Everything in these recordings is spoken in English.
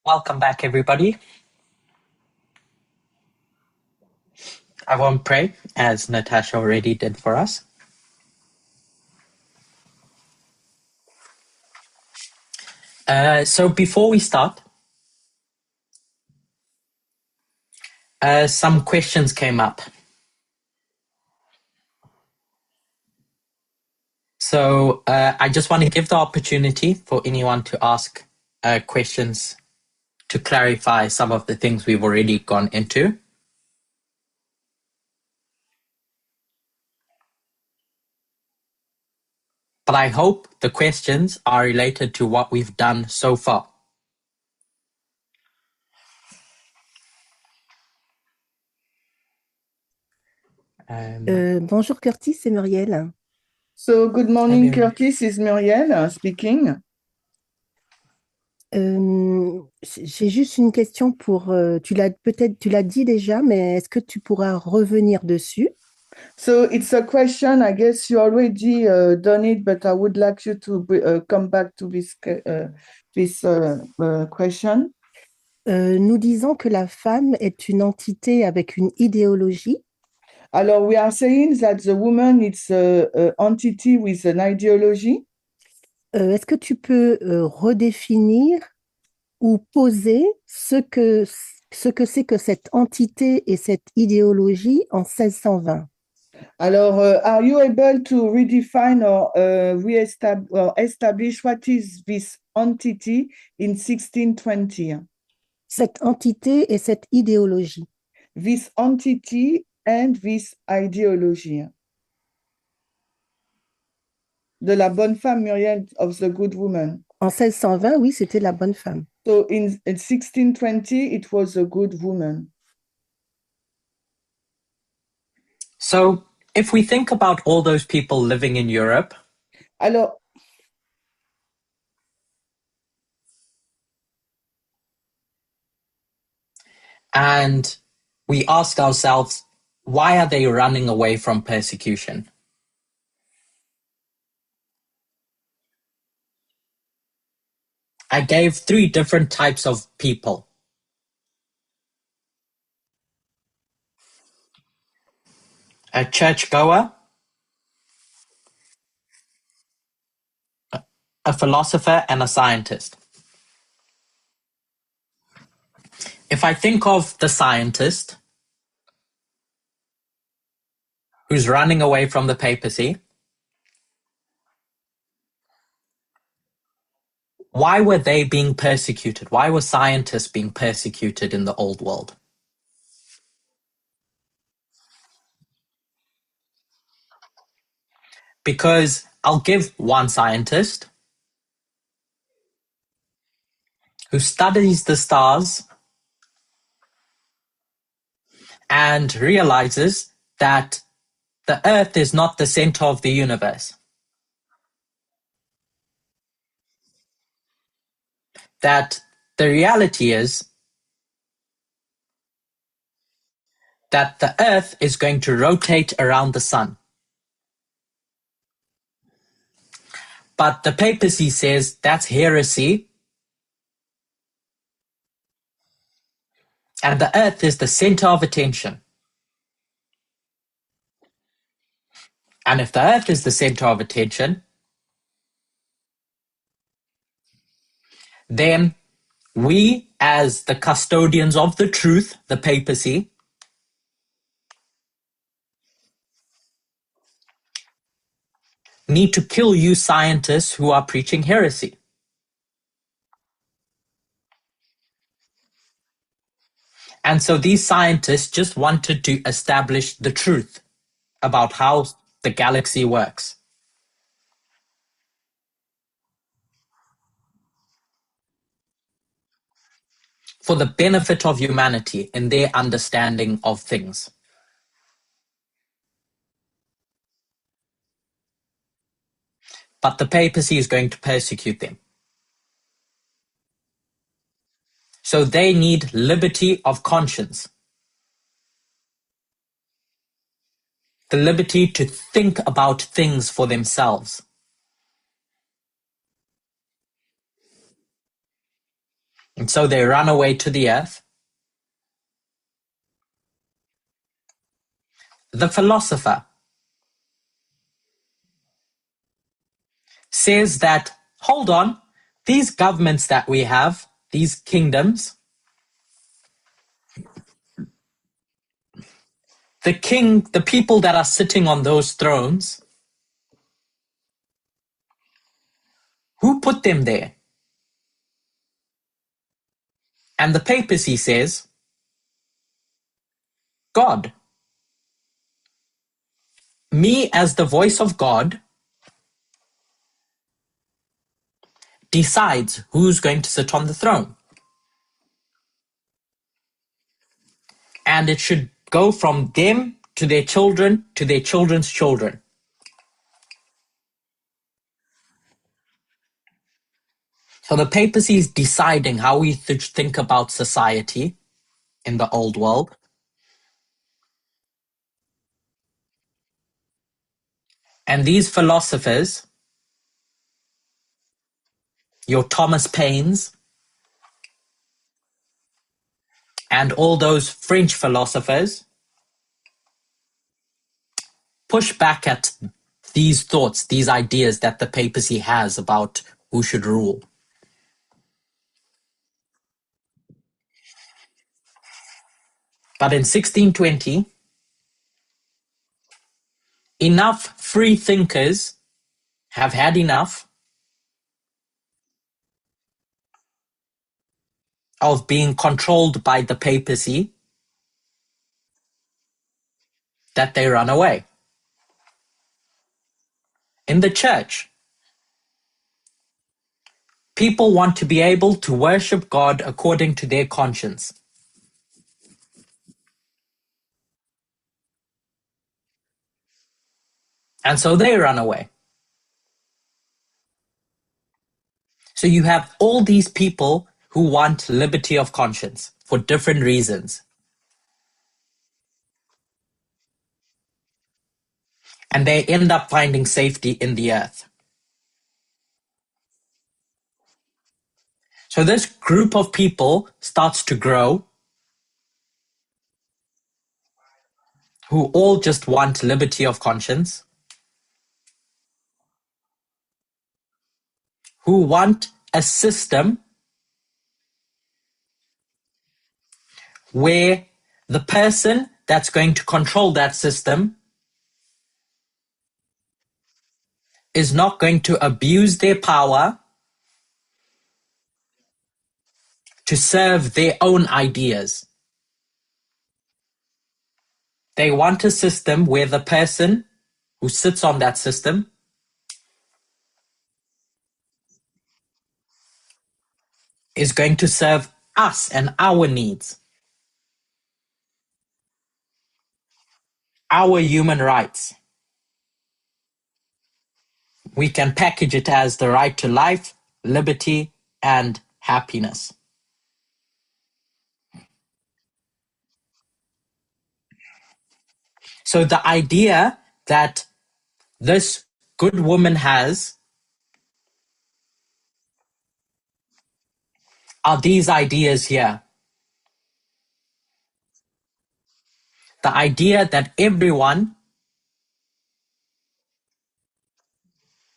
Welcome back, everybody. I won't pray, as Natasha already did for us. So before we start, some questions came up. So I just want to give the opportunity for anyone to ask questions to clarify some of the things we've already gone into. But I hope the questions are related to what we've done so far. Bonjour Curtis, c'est Muriel. So, good morning, Hi, Muriel. Curtis. Is Muriel speaking. J'ai juste une question pour, tu l'as dit déjà, mais est-ce que tu pourras revenir dessus? So, it's a question. I guess you already done it, but I would like you to come back to this question. Nous disons que la femme est une entité avec une idéologie. Alors, we are saying that the woman is an entity with an ideology. Est-ce que tu peux redéfinir ou poser ce que c'est que cette entité et cette idéologie en 1620? Alors, are you able to redefine or establish what is this entity in 1620? Cette entité et cette idéologie. This entity and this ideology. De la bonne femme, Muriel, of the good woman. En 1620, oui, c'était la bonne femme. So in 1620, it was a good woman. So if we think about all those people living in Europe, Alors, and we ask ourselves, why are they running away from persecution? I gave 3 different types of people. A churchgoer, a philosopher, and a scientist. If I think of the scientist who's running away from the papacy, why were they being persecuted? Why were scientists being persecuted in the old world? Because I'll give one scientist who studies the stars and realizes that the Earth is not the center of the universe. That the reality is that the Earth is going to rotate around the sun. But the papacy says that's heresy, and the Earth is the center of attention. And if the Earth is the center of attention, then we, as the custodians of the truth, the papacy, need to kill you scientists who are preaching heresy. And so these scientists just wanted to establish the truth about how the galaxy works. For the benefit of humanity in their understanding of things. But the papacy is going to persecute them. So they need liberty of conscience. The liberty to think about things for themselves. And so they run away to the earth. The philosopher says that, hold on, these governments that we have, these kingdoms, the people that are sitting on those thrones, who put them there? And the papacy says, God. Me, as the voice of God, decides who's going to sit on the throne. And it should go from them to their children to their children's children. So the papacy is deciding how we think about society in the old world. And these philosophers, your Thomas Paines, and all those French philosophers, push back at these thoughts, these ideas that the papacy has about who should rule. But in 1620, enough free thinkers have had enough of being controlled by the papacy that they run away. In the church, people want to be able to worship God according to their conscience. And so they run away. So you have all these people who want liberty of conscience for different reasons. And they end up finding safety in the earth. So this group of people starts to grow who all just want liberty of conscience, who want a system where the person that's going to control that system is not going to abuse their power to serve their own ideas. They want a system where the person who sits on that system is going to serve us and our needs, our human rights. We can package it as the right to life, liberty, and happiness. So the idea that this good woman has are these ideas here. The idea that everyone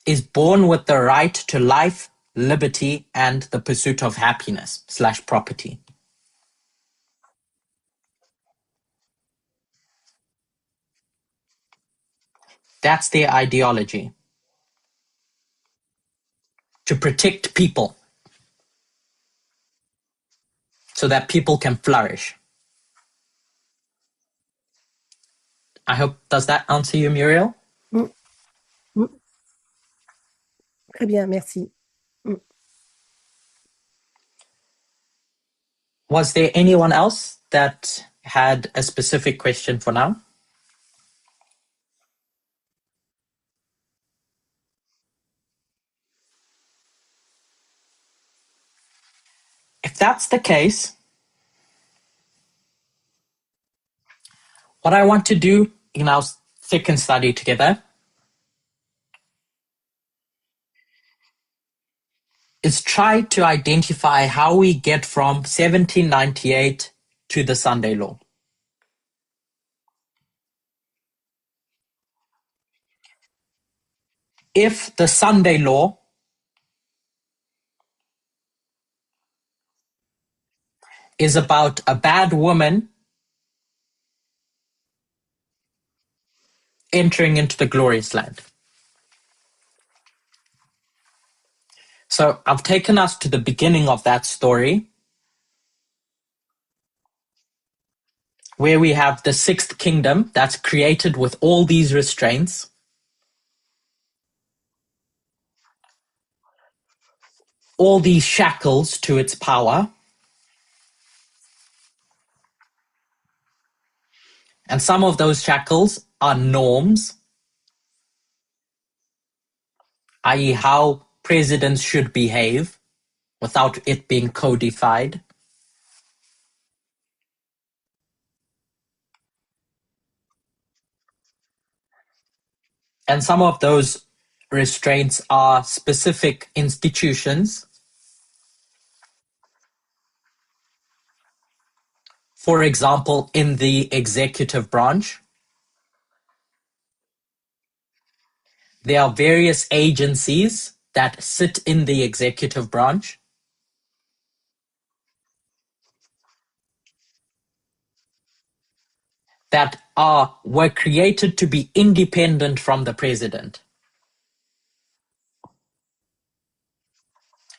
is born with the right to life, liberty, and the pursuit of happiness / property. That's their ideology. To protect people so that people can flourish. I hope, does that answer you, Muriel? Mm. Mm. Très bien, merci. Was there anyone else that had a specific question for now? If that's the case, what I want to do in our second study together is try to identify how we get from 1798 to the Sunday Law. If the Sunday Law is about a bad woman entering into the glorious land. So I've taken us to the beginning of that story, where we have the sixth kingdom that's created with all these restraints. All these shackles to its power. And some of those shackles are norms, i.e. how presidents should behave without it being codified. And some of those restraints are specific institutions. For example, in the executive branch, there are various agencies that sit in the executive branch. That were created to be independent from the president,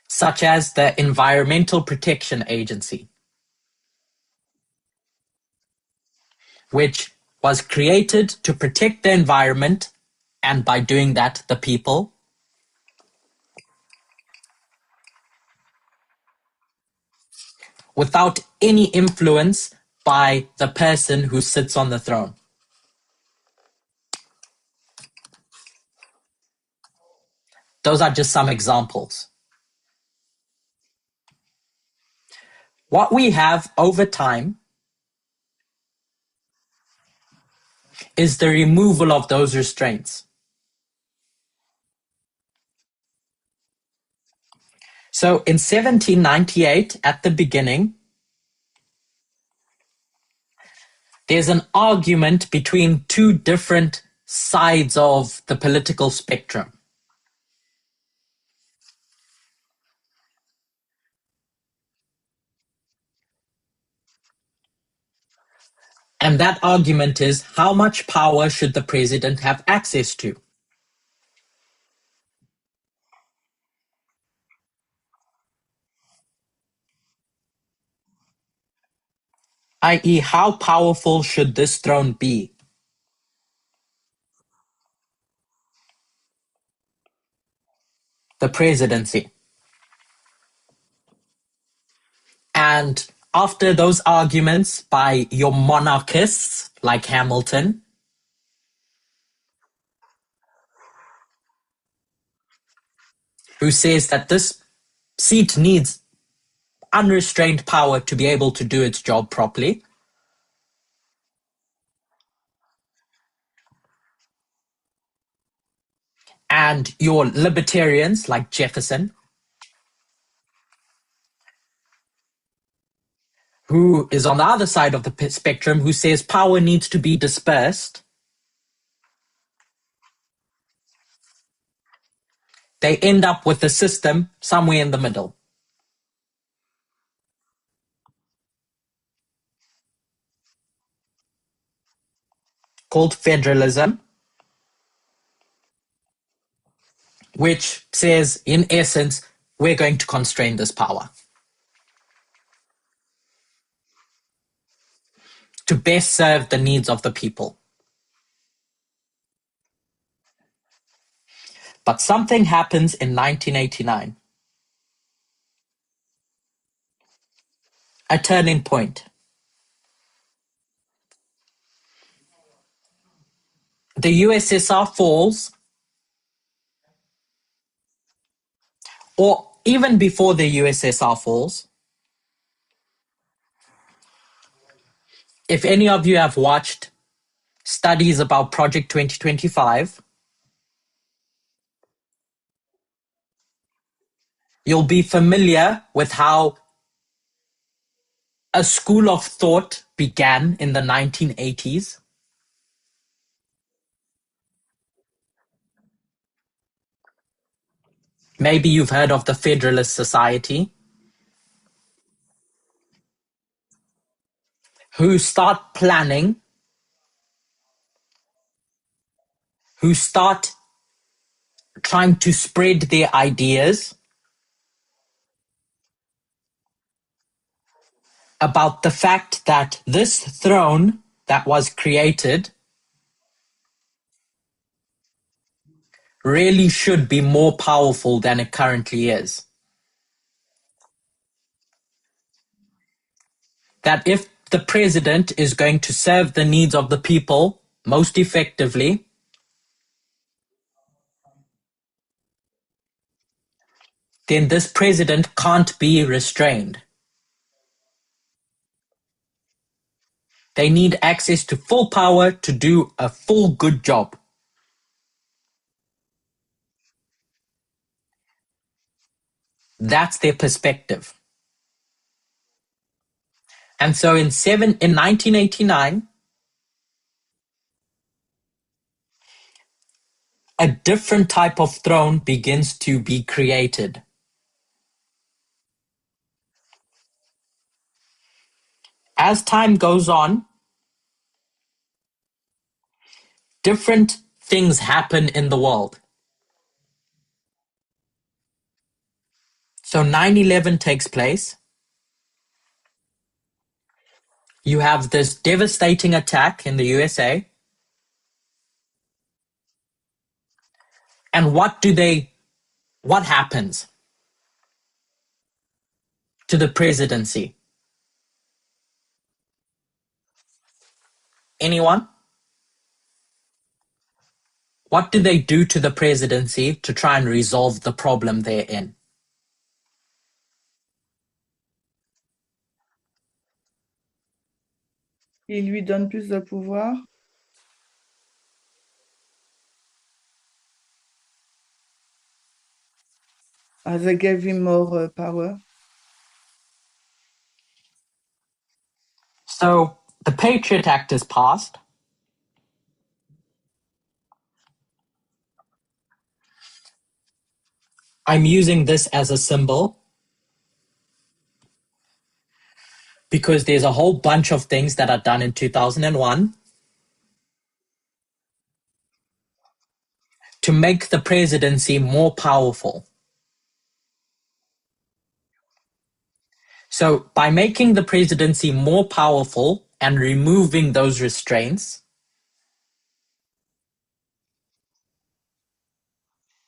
such as the Environmental Protection Agency, which was created to protect the environment, and by doing that, the people, without any influence by the person who sits on the throne. Those are just some examples. What we have over time is the removal of those restraints. So in 1798, at the beginning, there's an argument between two different sides of the political spectrum. And that argument is, how much power should the president have access to? I.e., how powerful should this throne be? The presidency. And after those arguments by your monarchists like Hamilton, who says that this seat needs unrestrained power to be able to do its job properly, and your libertarians like Jefferson, who is on the other side of the spectrum, who says power needs to be dispersed, they end up with a system somewhere in the middle. Called federalism, which says, in essence, we're going to constrain this power to best serve the needs of the people. But something happens in 1989. A turning point. The USSR falls, or even before the USSR falls. If any of you have watched studies about Project 2025, you'll be familiar with how a school of thought began in the 1980s. Maybe you've heard of the Federalist Society, who start planning, who start trying to spread their ideas about the fact that this throne that was created really should be more powerful than it currently is. That if the president is going to serve the needs of the people most effectively, then this president can't be restrained. They need access to full power to do a full good job. That's their perspective. And so in 1989, a different type of throne begins to be created. As time goes on, different things happen in the world. So 9/11 takes place. You have this devastating attack in the USA. And what happens to the presidency? Anyone? What do they do to the presidency to try and resolve the problem they're in? Ils lui donnent plus de pouvoir. They gave him more power. So the Patriot Act is passed. I'm using this as a symbol because there's a whole bunch of things that are done in 2001 to make the presidency more powerful. So by making the presidency more powerful and removing those restraints,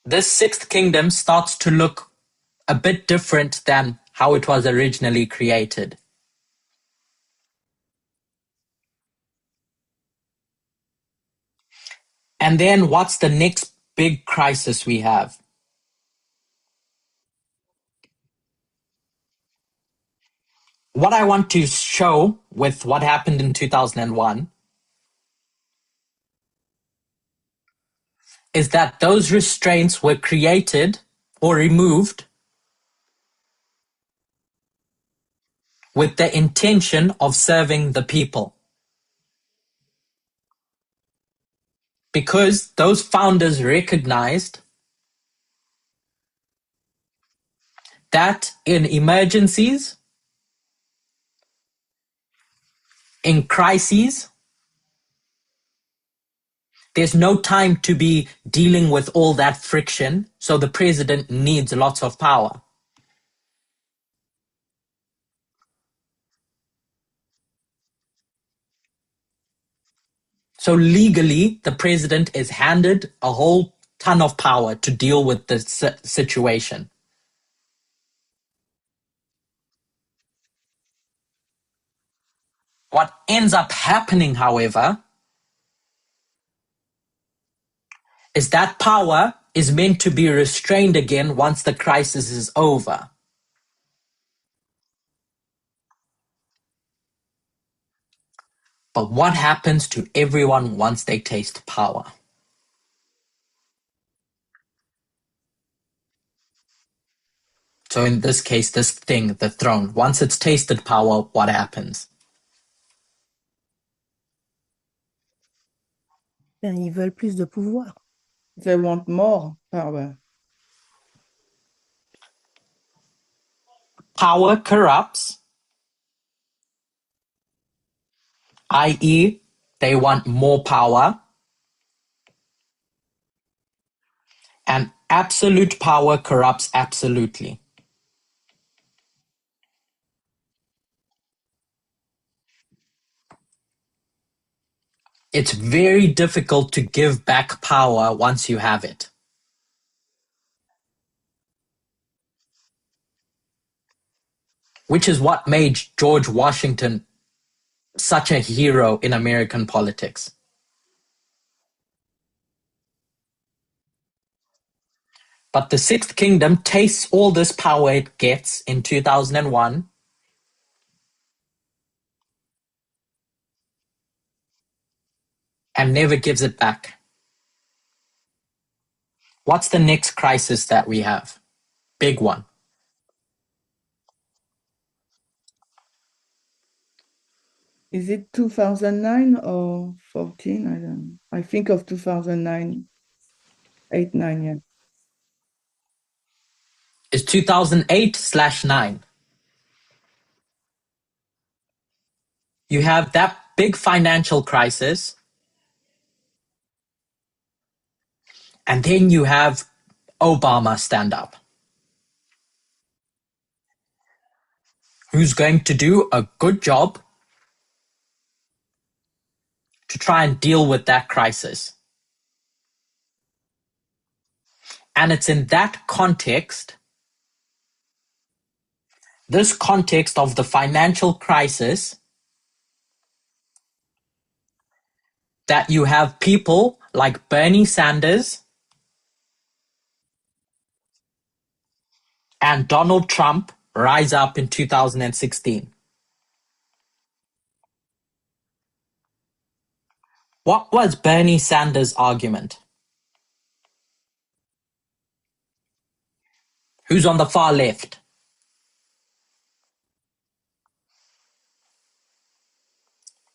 this sixth kingdom starts to look a bit different than how it was originally created. And then what's the next big crisis we have? What I want to show with what happened in 2001 is that those restraints were created or removed with the intention of serving the people. Because those founders recognized that in emergencies, in crises, there's no time to be dealing with all that friction, so the president needs lots of power. So legally, the president is handed a whole ton of power to deal with the situation. What ends up happening, however, is that power is meant to be restrained again once the crisis is over. But what happens to everyone once they taste power? So in this case, this thing, the throne, once it's tasted power, what happens? Ben, ils veulent plus de pouvoir. They want more power. Power corrupts, i.e., they want more power. And absolute power corrupts absolutely. It's very difficult to give back power once you have it. Which is what made George Washington such a hero in American politics. But the Sixth Kingdom tastes all this power it gets in 2001 and never gives it back. What's the next crisis that we have? Big one. Is it 2009 or 14? I don't know. I think of 2009, 8, 9, yeah. It's 2008/9. You have that big financial crisis, and then you have Obama stand up. Who's going to do a good job to try and deal with that crisis. And it's in that context, this context of the financial crisis, that you have people like Bernie Sanders and Donald Trump rise up in 2016. What was Bernie Sanders' argument? Who's on the far left?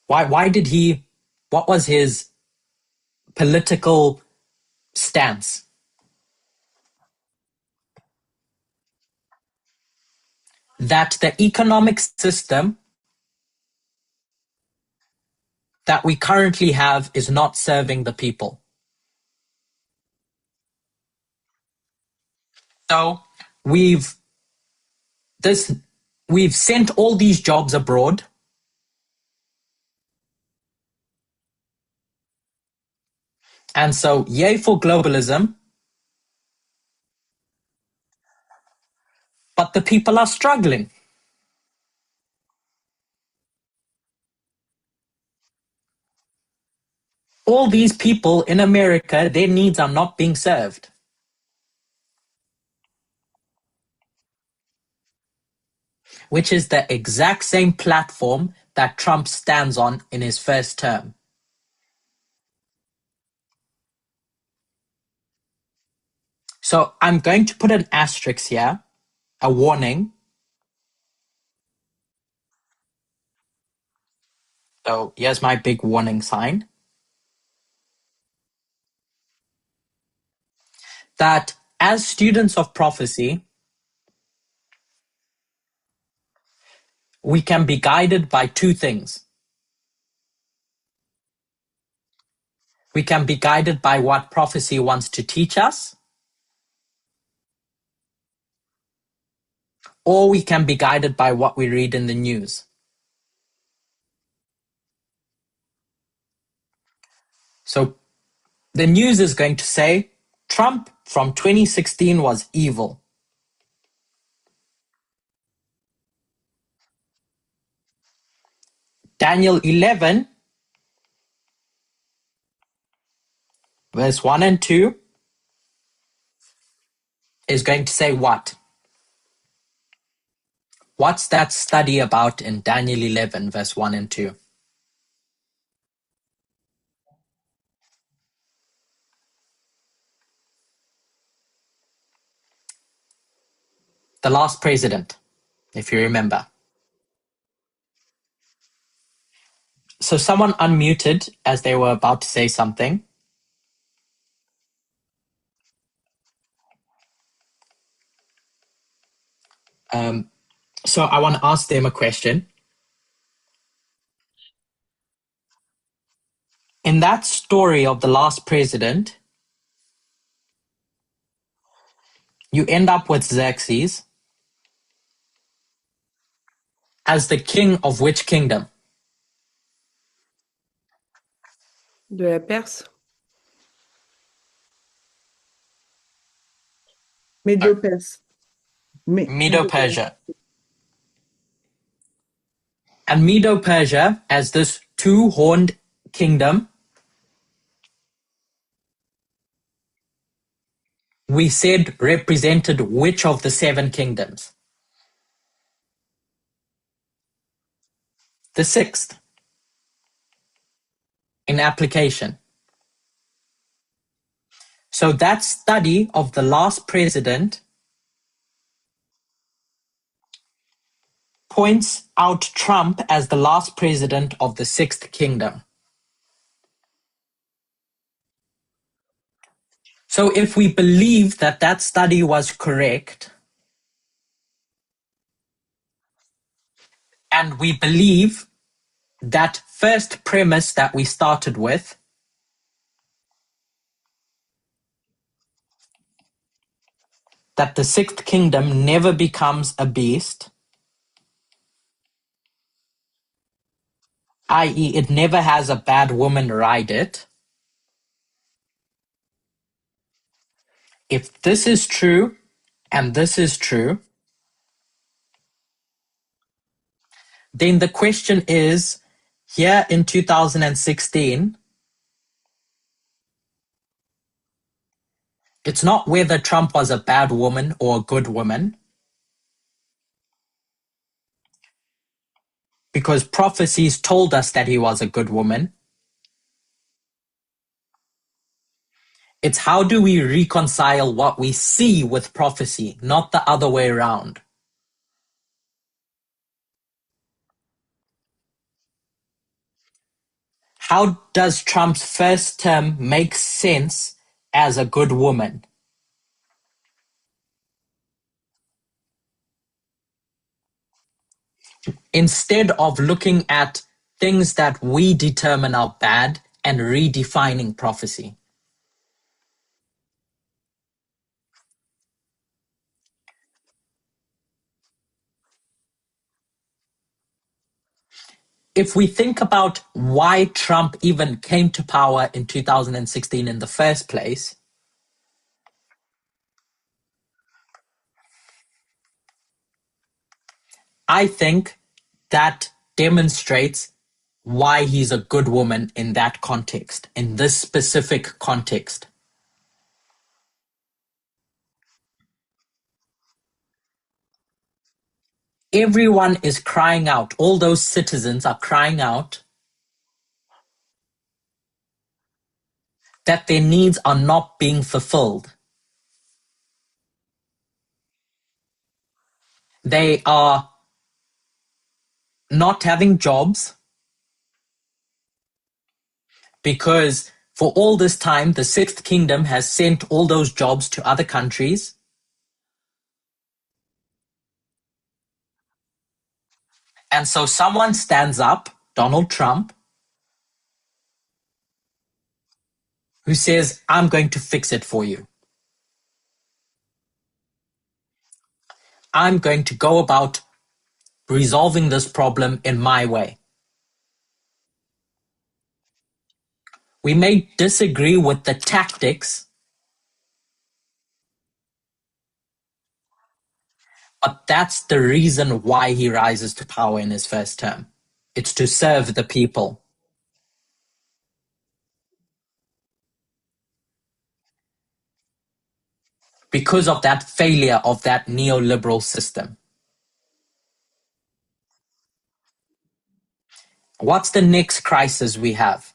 Why did he, what was his political stance? That the economic system that we currently have is not serving the people. So we've sent all these jobs abroad. And so, yay for globalism, but the people are struggling. All these people in America, their needs are not being served. Which is the exact same platform that Trump stands on in his first term. So I'm going to put an asterisk here, a warning. So here's my big warning sign. That as students of prophecy, we can be guided by two things. We can be guided by what prophecy wants to teach us, or we can be guided by what we read in the news. So the news is going to say Trump from 2016 was evil. Daniel 11, verse 1 and 2 is going to say what? What's that study about in Daniel 11, verse 1 and 2? The last president, if you remember. So someone unmuted as they were about to say something. So I want to ask them a question. In that story of the last president, you end up with Xerxes as the king of which kingdom? De la Perse. Medo-Perse. Medo-Persia. And Medo-Persia as this two-horned kingdom, we said represented which of the 7 kingdoms? The 6th. In application. So that study of the last president points out Trump as the last president of the 6th kingdom. So if we believe that that study was correct, and we believe that first premise that we started with, that the 6th kingdom never becomes a beast, i.e. it never has a bad woman ride it. If this is true, and this is true, then the question is, here in 2016, it's not whether Trump was a bad woman or a good woman, because prophecies told us that he was a good woman. It's how do we reconcile what we see with prophecy, not the other way around. How does Trump's first term make sense as a good woman? Instead of looking at things that we determine are bad and redefining prophecy. If we think about why Trump even came to power in 2016 in the first place, I think that demonstrates why he's a good woman in that context, in this specific context. Everyone is crying out, all those citizens are crying out that their needs are not being fulfilled. They are not having jobs because for all this time, the 6th kingdom has sent all those jobs to other countries. And so someone stands up, Donald Trump, who says, I'm going to fix it for you. I'm going to go about resolving this problem in my way. We may disagree with the tactics, but that's the reason why he rises to power in his first term. It's to serve the people. Because of that failure of that neoliberal system. What's the next crisis we have?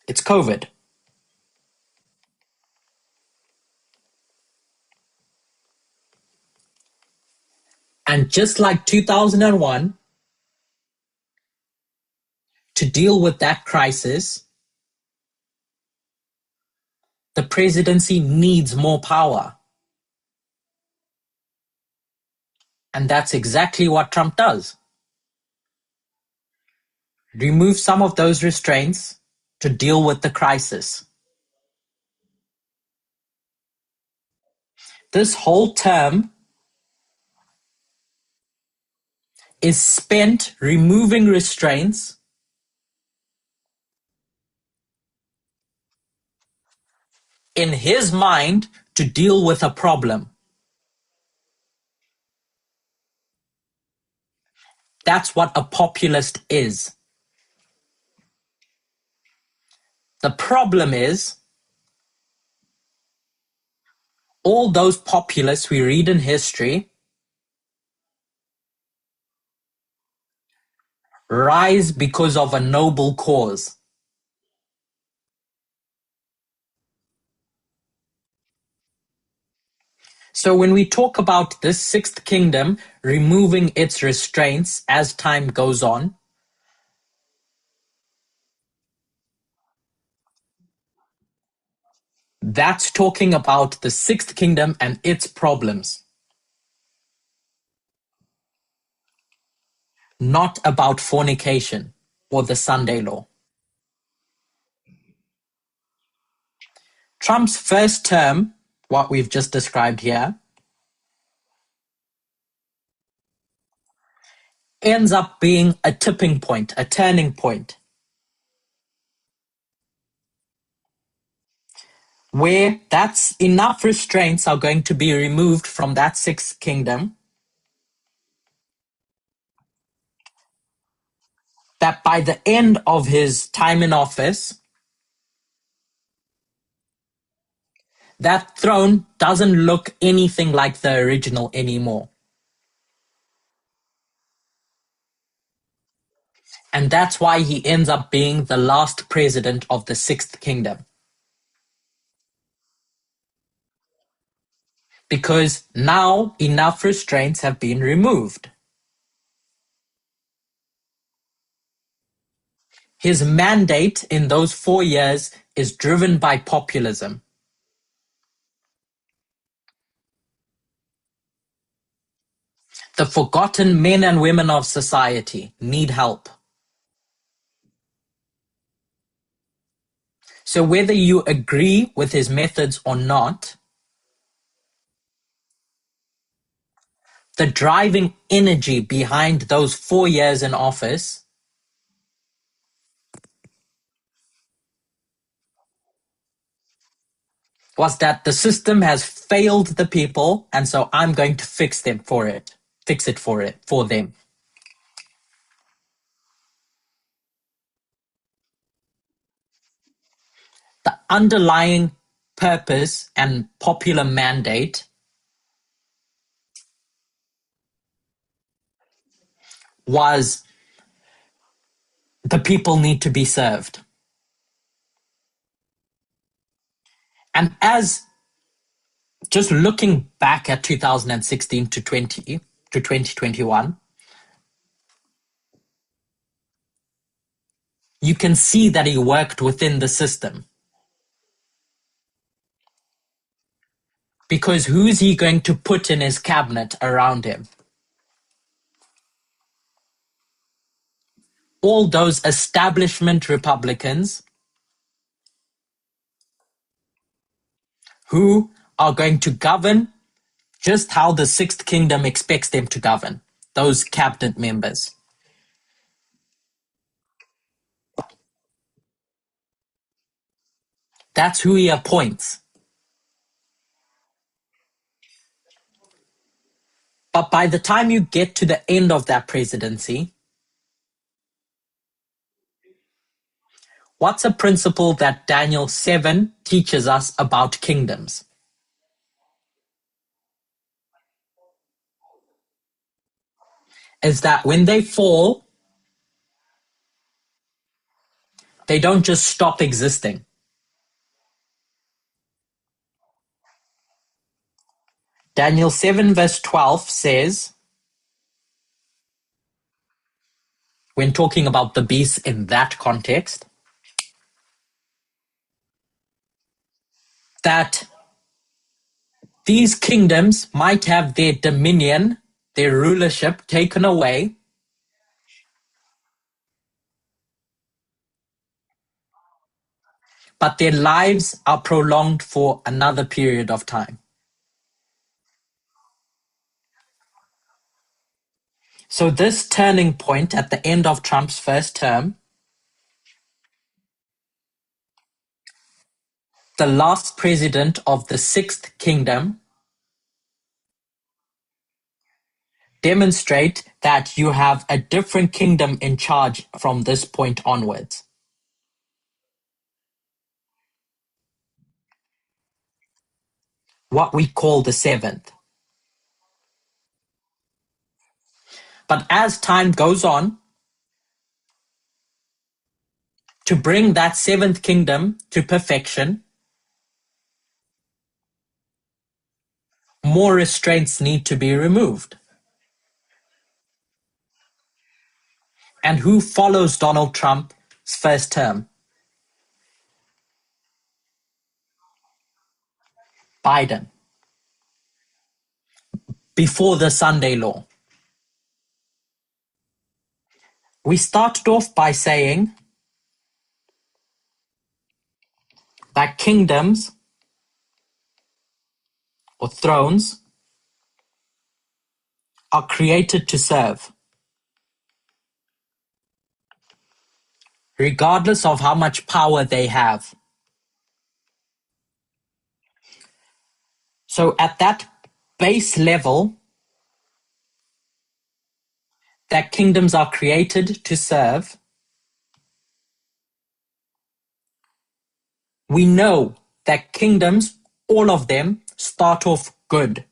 It's COVID. And just like 2001, to deal with that crisis, the presidency needs more power. And that's exactly what Trump does. Remove some of those restraints to deal with the crisis. This whole term is spent removing restraints in his mind to deal with a problem. That's what a populist is. The problem is, all those populists we read in history rise because of a noble cause. So when we talk about this sixth kingdom removing its restraints as time goes on, that's talking about the sixth kingdom and its problems, not about fornication or the Sunday law. Trump's first term, what we've just described here, ends up being a tipping point, a turning point, where that's enough restraints are going to be removed from that sixth kingdom that by the end of his time in office, that throne doesn't look anything like the original anymore. And that's why he ends up being the last president of the sixth kingdom. Because now enough restraints have been removed. His mandate in those 4 years is driven by populism. The forgotten men and women of society need help. So whether you agree with his methods or not, the driving energy behind those 4 years in office was that the system has failed the people, and so I'm going to fix it for them. The underlying purpose and popular mandate was the people need to be served. And as just looking back at 2016 to 2021, you can see that he worked within the system. Because who's he going to put in his cabinet around him? All those establishment Republicans who are going to govern just how the Sixth Kingdom expects them to govern, those cabinet members. That's who he appoints. But by the time you get to the end of that presidency, what's a principle that Daniel 7 teaches us about kingdoms? Is that when they fall, they don't just stop existing. Daniel 7 verse 12 says, when talking about the beast in that context, that these kingdoms might have their dominion, their rulership taken away, but their lives are prolonged for another period of time. So this turning point at the end of Trump's first term, the last president of the Sixth Kingdom, demonstrate that you have a different kingdom in charge from this point onwards. What we call the seventh. But as time goes on, to bring that seventh kingdom to perfection, more restraints need to be removed. And who follows Donald Trump's first term? Biden. Before the Sunday Law. We started off by saying that kingdoms or thrones are created to serve, regardless of how much power they have. So at that base level, that kingdoms are created to serve, we know that kingdoms, all of them, start off good.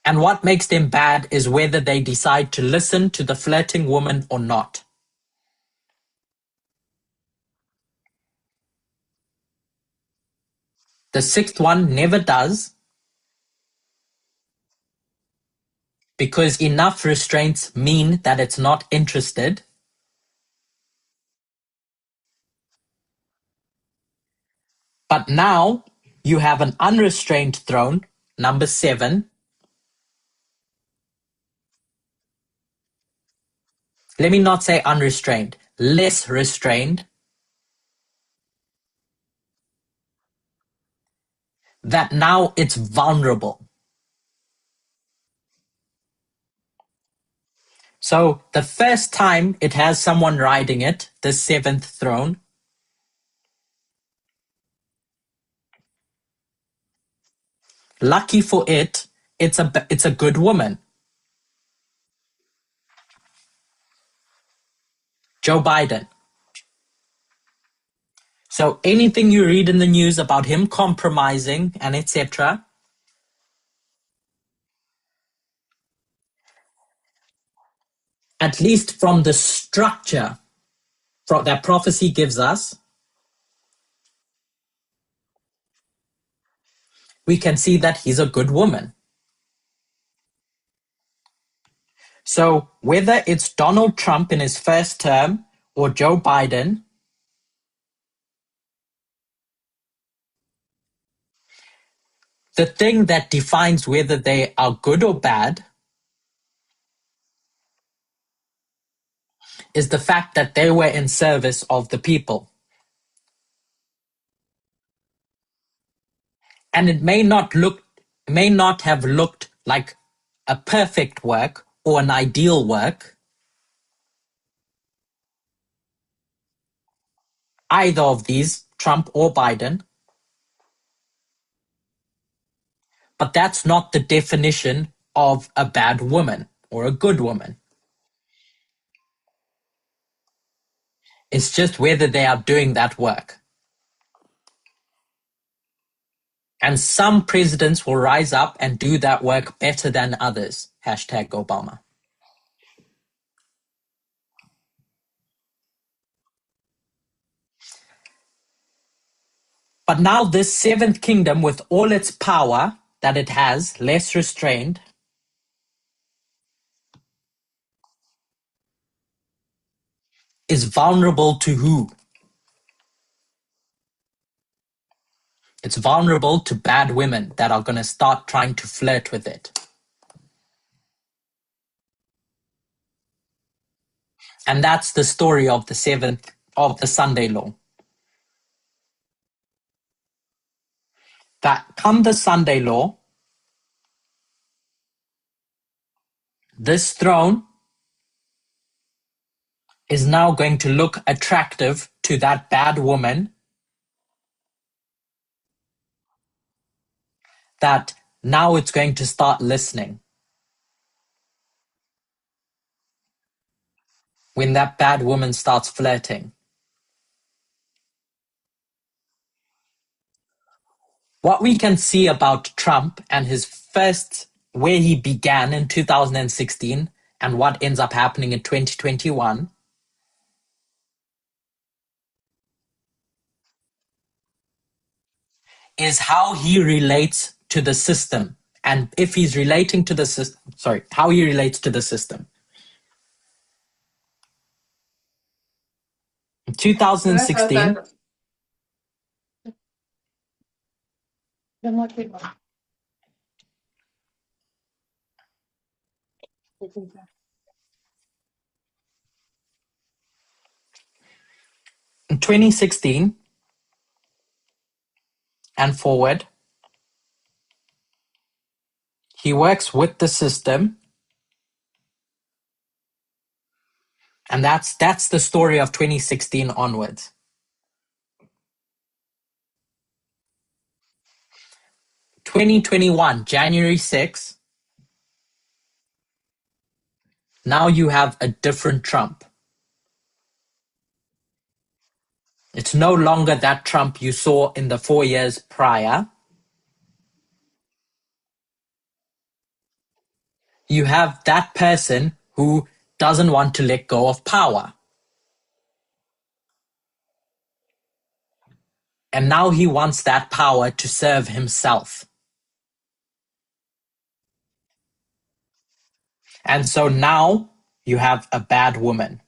And what makes them bad is whether they decide to listen to the flirting woman or not. The sixth one never does, because enough restraints mean that it's not interested. But now you have an unrestrained throne, number 7. Let me not say unrestrained, less restrained. That now it's vulnerable. So the first time it has someone riding it, the 7th throne, lucky for it, it's a good woman. Joe Biden. So anything you read in the news about him compromising and etc., at least from the structure that prophecy gives us, we can see that he's a good woman. So whether it's Donald Trump in his first term or Joe Biden, the thing that defines whether they are good or bad is the fact that they were in service of the people. And it may not have looked like a perfect work or an ideal work, either of these, Trump or Biden, but that's not the definition of a bad woman or a good woman. It's just whether they are doing that work. And some presidents will rise up and do that work better than others. #Obama. But now this 7th kingdom, with all its power that it has, less restrained, is vulnerable to who? It's vulnerable to bad women that are going to start trying to flirt with it. And that's the story of the Sunday law. That come the Sunday law, this throne is now going to look attractive to that bad woman that now it's going to start listening. When that bad woman starts flirting. What we can see about Trump and where he began in 2016 and what ends up happening in 2021 is how he relates to the system. And if he's relating to the system, how he relates to the system. In 2016, in 2016 and forward, he works with the system. And that's the story of 2016 onwards. 2021, January 6th, now you have a different Trump. It's no longer that Trump you saw in the 4 years prior. You have that person who doesn't want to let go of power. And now he wants that power to serve himself. And so now you have a bad woman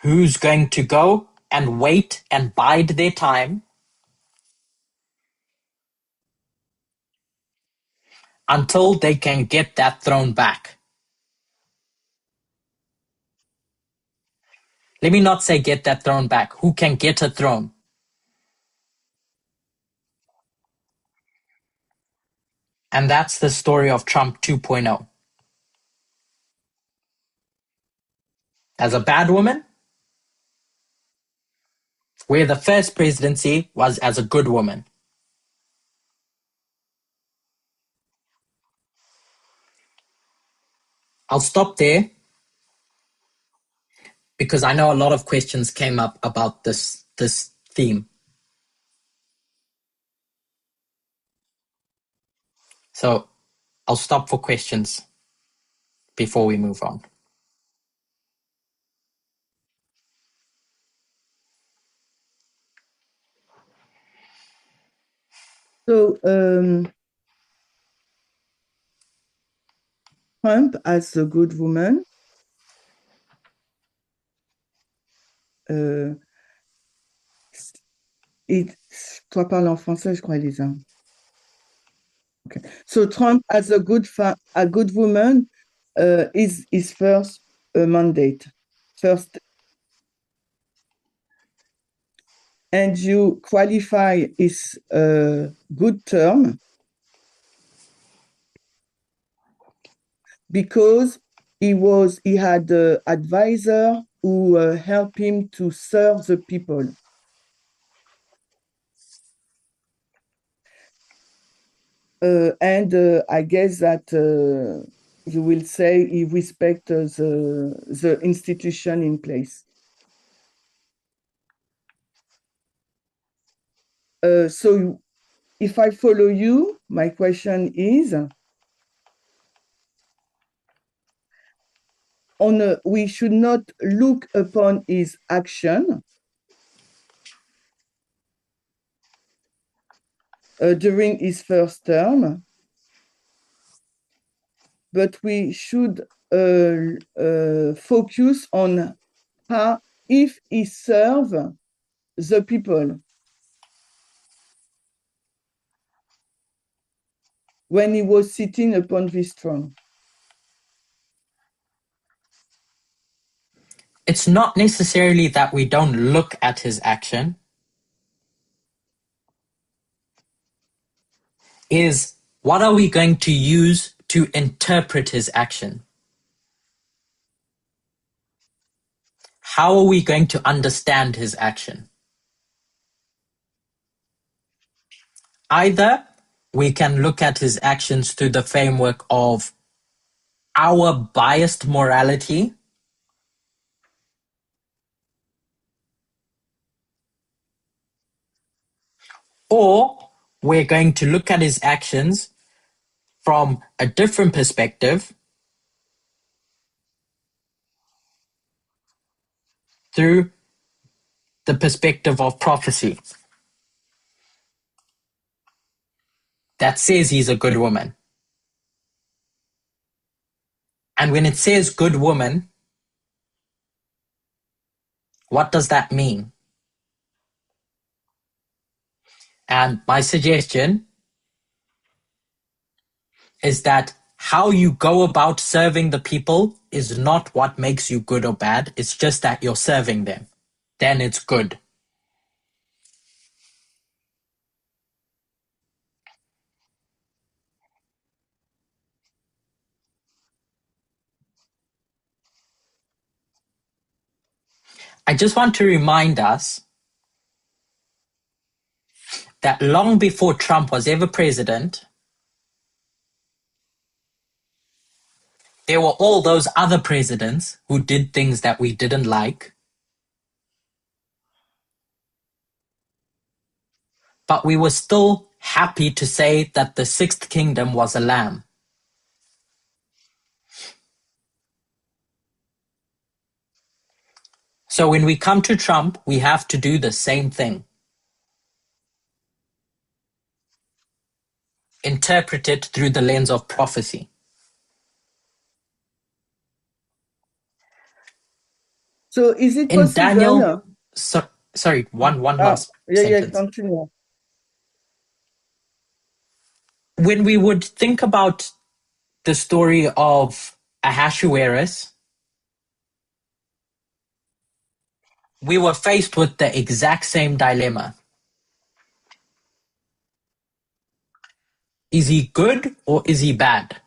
who's going to go and wait and bide their time until they can get that throne back. Let me not say get that throne back. Who can get a throne? And that's the story of Trump 2.0. As a bad woman, where the first presidency was as a good woman. I'll stop there because I know a lot of questions came up about this theme. So I'll stop for questions before we move on. So Trump as a good woman. Toi parles en français, je crois, Elisa. Okay. So Trump as a good woman is his first mandate. And you qualify his good term because he had an advisor who helped him to serve the people. And I guess that you will say he respects the institution in place. So if I follow you, my question is, we should not look upon his action during his first term but we should focus on how, if he serve the people when he was sitting upon this throne. It's not necessarily that we don't look at his action. Is what are we going to use to interpret his action? How are we going to understand his action? Either we can look at his actions through the framework of our biased morality, or we're going to look at his actions from a different perspective through the perspective of prophecy that says he's a good woman. And when it says good woman, what does that mean? And my suggestion is that how you go about serving the people is not what makes you good or bad. It's just that you're serving them. Then it's good. I just want to remind us that long before Trump was ever president, there were all those other presidents who did things that we didn't like. But we were still happy to say that the sixth kingdom was a lamb. So when we come to Trump, we have to do the same thing. Interpret it through the lens of prophecy. So is it In possible? Daniel, sorry, one last sentence. Continue. When we would think about the story of Ahasuerus, we were faced with the exact same dilemma. Is he good or is he bad?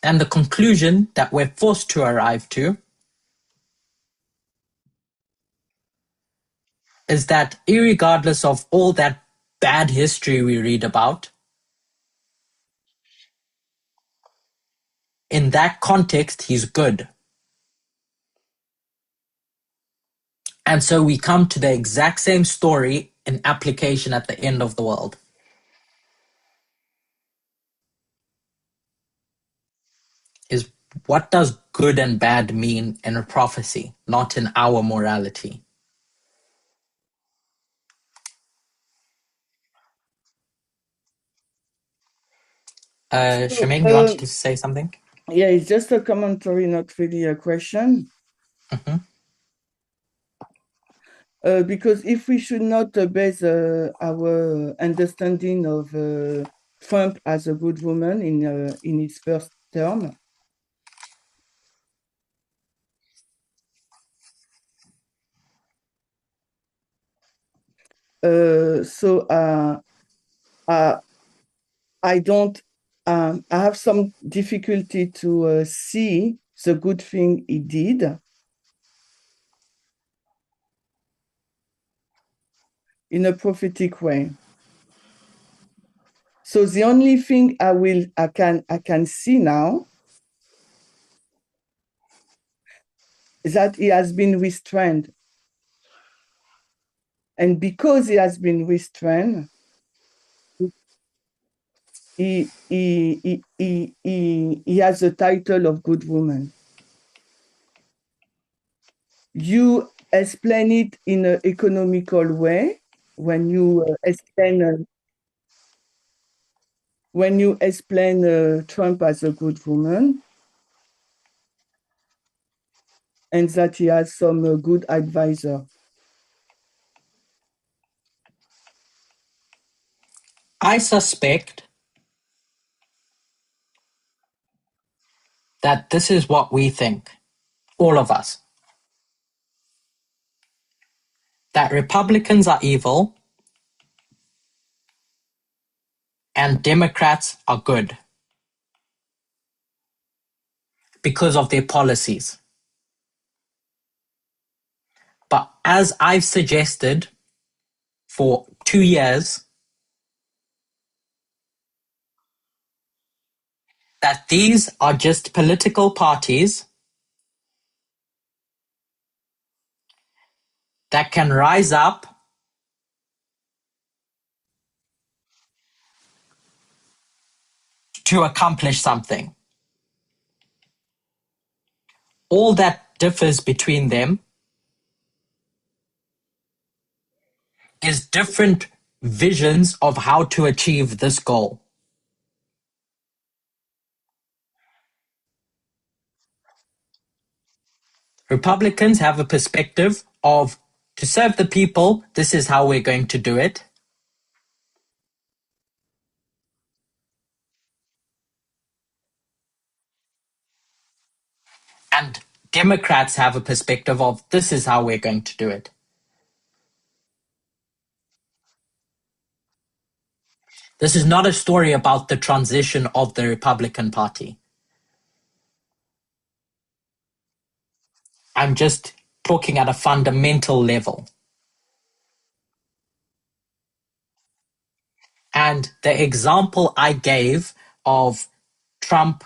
And the conclusion that we're forced to arrive to is that irregardless of all that bad history we read about, in that context, he's good. And so we come to the exact same story in application at the end of the world. Is what does good and bad mean in a prophecy, not in our morality? Shemaine, you wanted to say something? Yeah, it's just a commentary, not really a question. Mm-hmm. Because if we should not base our understanding of Trump as a good woman in his first term, I don't. I have some difficulty to see the good thing he did in a prophetic way. So the only thing I can see now is that he has been restrained. And because he has been restrained, he has the title of good woman. You explain it in an economical way when you explain when you explain Trump as a good woman and that he has some good advisor? I suspect that this is what we think, all of us, that Republicans are evil and Democrats are good because of their policies. But as I've suggested for 2 years, that these are just political parties that can rise up to accomplish something. All that differs between them is different visions of how to achieve this goal. Republicans have a perspective of, to serve the people, this is how we're going to do it. And Democrats have a perspective of, this is how we're going to do it. This is not a story about the transition of the Republican Party. I'm just talking at a fundamental level. And the example I gave of Trump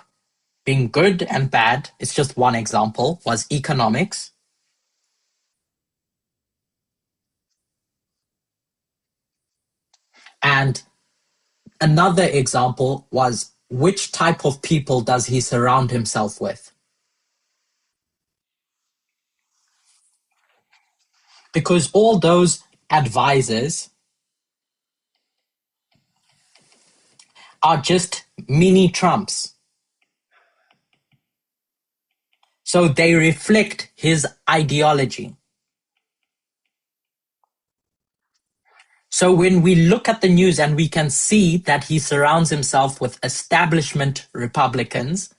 being good and bad, it's just one example, was economics. And another example was, which type of people does he surround himself with? Because all those advisors are just mini Trumps. So they reflect his ideology. So when we look at the news and we can see that he surrounds himself with establishment Republicans,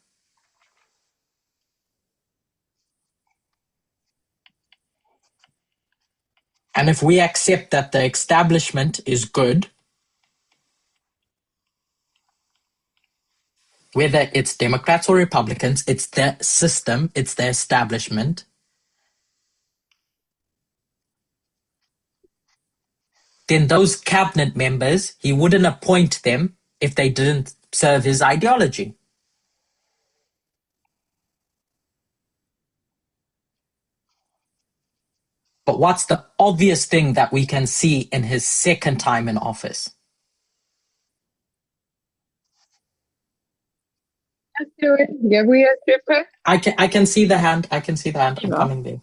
and if we accept that the establishment is good, whether it's Democrats or Republicans, it's the system, it's the establishment, then those cabinet members, he wouldn't appoint them if they didn't serve his ideology. But what's the obvious thing that we can see in his second time in office? Gabriel, tu es prêt? I can see the hand. I can see the hand. I'm coming there.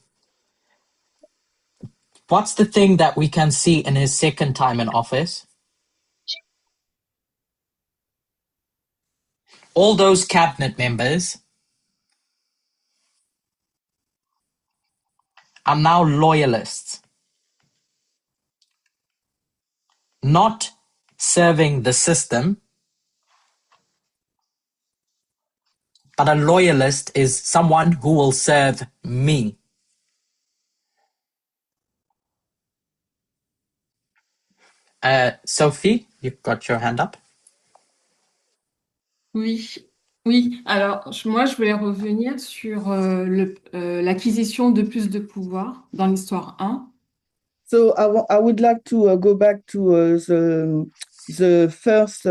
What's the thing that we can see in his second time in office? All those cabinet members are now loyalists, not serving the system, but a loyalist is someone who will serve me. Sophie, you've got your hand up. Oui, oui. Alors, moi, je voulais revenir sur l'acquisition de plus de pouvoir dans l'histoire 1. So I would like to go back to the first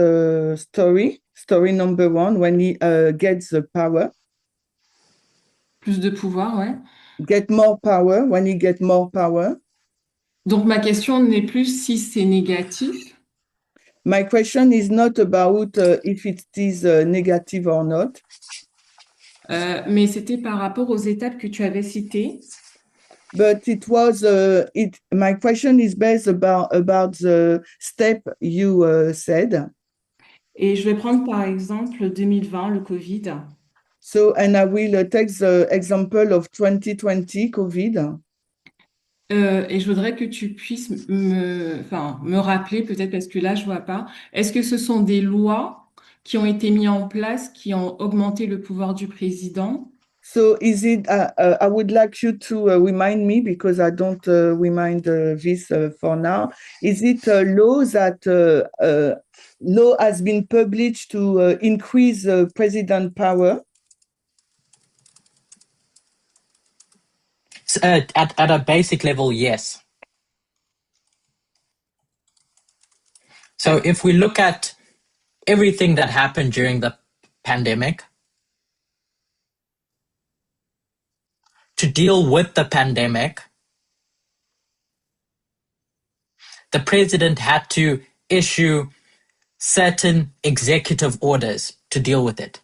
story number 1, when he gets the power. Plus de pouvoir, ouais. Get more power, when he gets more power. Donc, ma question n'est plus si c'est négatif. My question is not about if it is negative or not. Mais c'était par rapport aux étapes que tu avais citées. But it was my question is based about the step you said. Et je vais prendre par exemple 2020, le Covid. So, and I will take the example of 2020 COVID. Et je voudrais que tu puisses me rappeler, peut-être parce que là, je vois pas, est-ce que ce sont des lois qui ont été mises en place, qui ont augmenté le pouvoir du président? So, is it? I would like you to remind me because I don't remind this for now. Is it a law that law has been published to increase president power? At a basic level, yes. So if we look at everything that happened during the pandemic, to deal with the pandemic, the president had to issue certain executive orders to deal with it.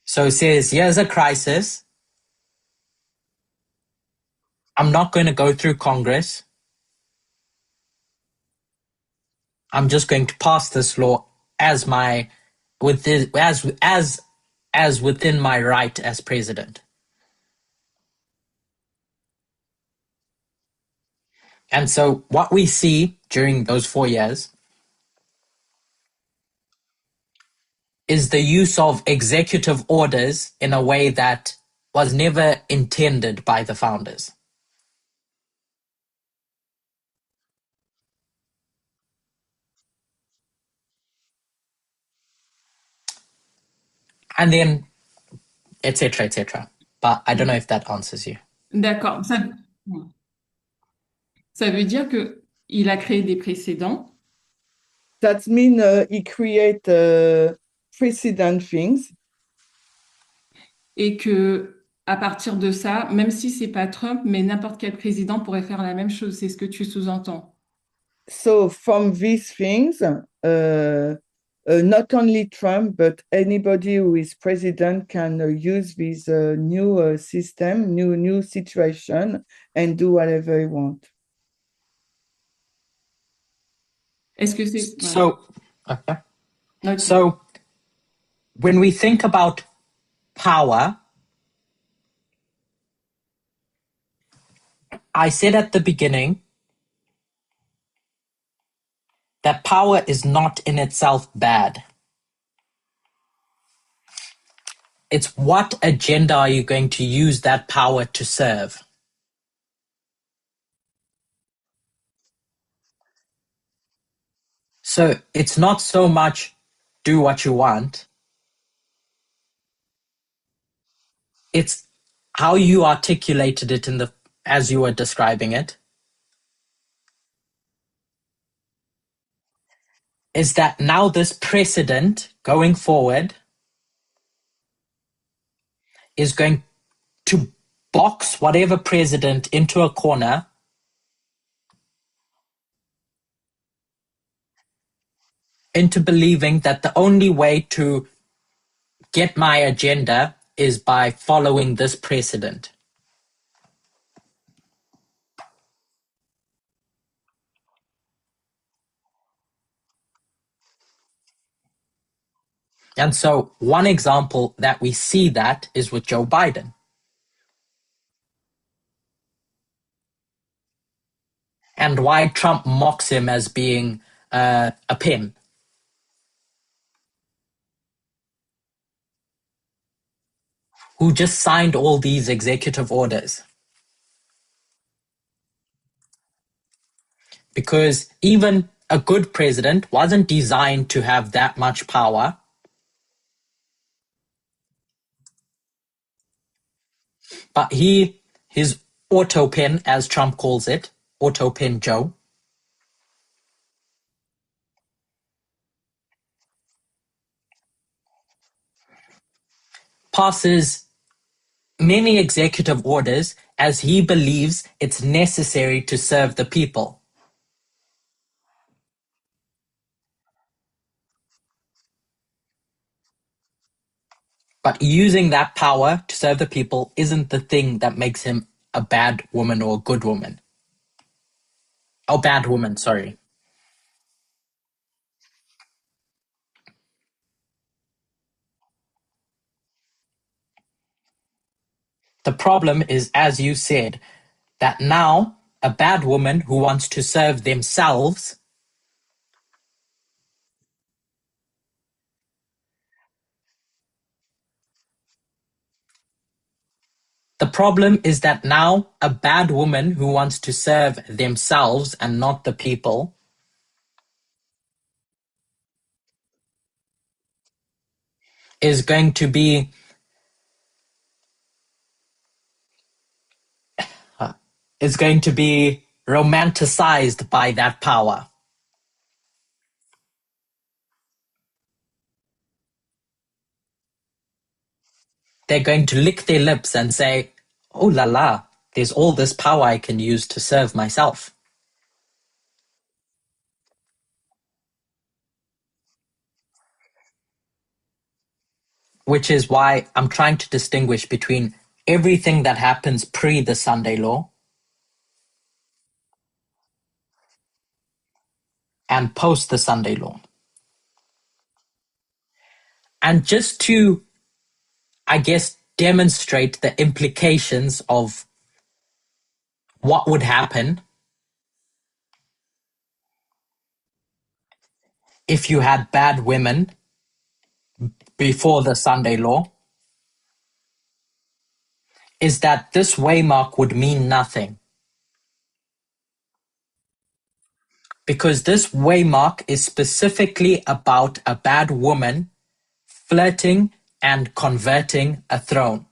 So it says, here's a crisis. I'm not going to go through Congress. I'm just going to pass this law as within my right as president. And so what we see during those 4 years is the use of executive orders in a way that was never intended by the founders. And then, etc., etc. But I don't know if that answers you. D'accord. Ça veut dire que il a créé des précédents That means he create precedent things. et que à partir de ça, même si c'est pas Trump, mais n'importe quel président pourrait faire la même chose. C'est ce que tu sous-entends. So from these things, not only Trump, but anybody who is president can use this new system, new situation, and do whatever he want. Est-ce que c'est... So, okay. Ok. So when we think about power, I said at the beginning that power is not in itself bad. It's what agenda are you going to use that power to serve? So it's not so much do what you want. It's how you articulated it as you were describing it. Is that now this precedent going forward is going to box whatever president into a corner into believing that the only way to get my agenda is by following this precedent. And so one example that we see that is with Joe Biden. And why Trump mocks him as being a pen. Who just signed all these executive orders. Because even a good president wasn't designed to have that much power. But his auto pen, as Trump calls it, auto pen Joe, passes many executive orders as he believes it's necessary to serve the people. But using that power to serve the people isn't the thing that makes him a bad woman or a good woman. Oh, bad woman, sorry. The problem is, as you said, that now a bad woman who wants to serve themselves The problem is that now a bad woman who wants to serve themselves and not the people is going to be romanticized by that power. They're going to lick their lips and say, oh la la, there's all this power I can use to serve myself. Which is why I'm trying to distinguish between everything that happens pre the Sunday law and post the Sunday law. And just to, I guess, demonstrate the implications of what would happen if you had bad women before the Sunday law, is that this waymark would mean nothing. Because this waymark is specifically about a bad woman flirting and converting a throne.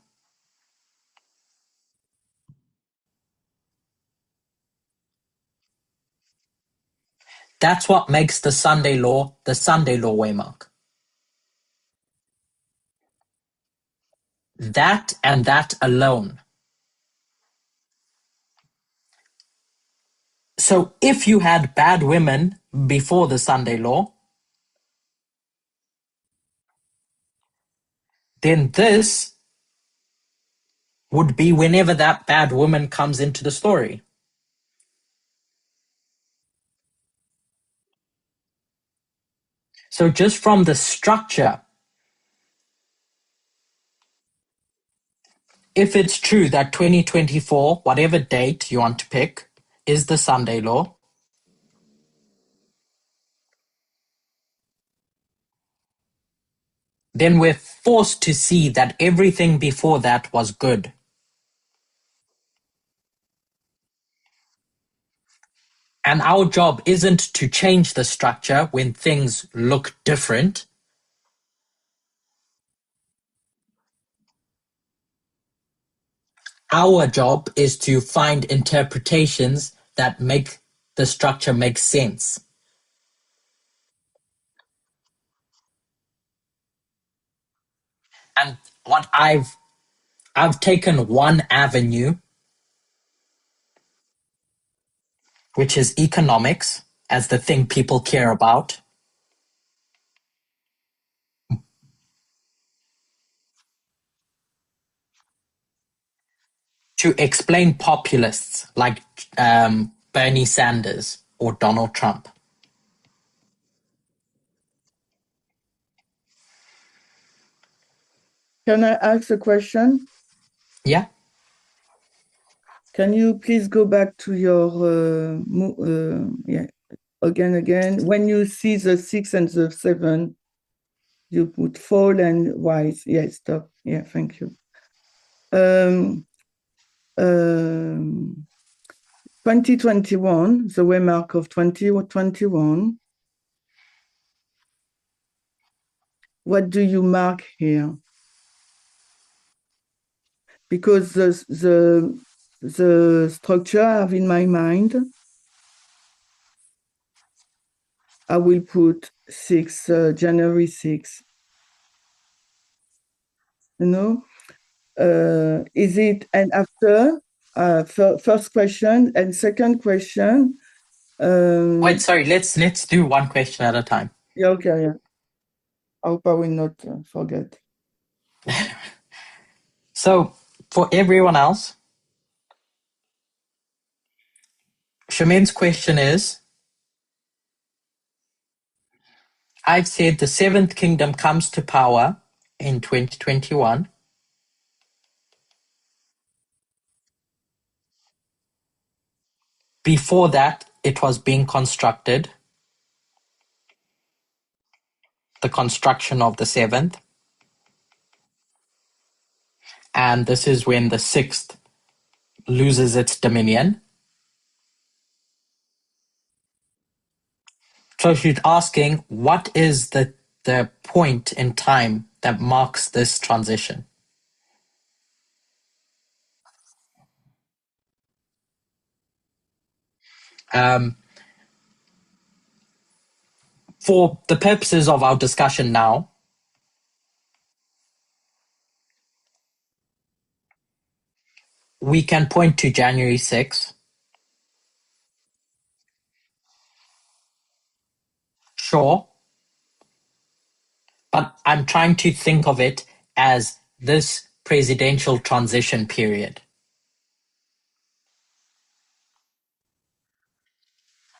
That's what makes the Sunday law waymark. That and that alone. So if you had bad women before the Sunday law, then this would be whenever that bad woman comes into the story. So just from the structure, if it's true that 2024, whatever date you want to pick, is the Sunday law, then we're forced to see that everything before that was good. And our job isn't to change the structure when things look different. Our job is to find interpretations that make the structure make sense. And what I've taken one avenue, which is economics, as the thing people care about. To explain populists like Bernie Sanders or Donald Trump. Can I ask a question? Yeah. Can you please go back to your again? When you see the 6 and the 7, you put fall and rise. Yeah, stop. Yeah, thank you. 2021, the waymark of 2021. What do you mark here? Because the structure I have in my mind, I will put January 6. You know, is it, and after, first question and second question. Wait, sorry, let's do one question at a time. Yeah, okay, yeah. I hope I will not forget. So, for everyone else, Shemaine's question is, I've said the seventh kingdom comes to power in 2021. Before that, it was being constructed, the construction of the seventh. And this is when the sixth loses its dominion. So she's asking, what is the point in time that marks this transition? For the purposes of our discussion now, we can point to January 6th. Sure. But I'm trying to think of it as this presidential transition period.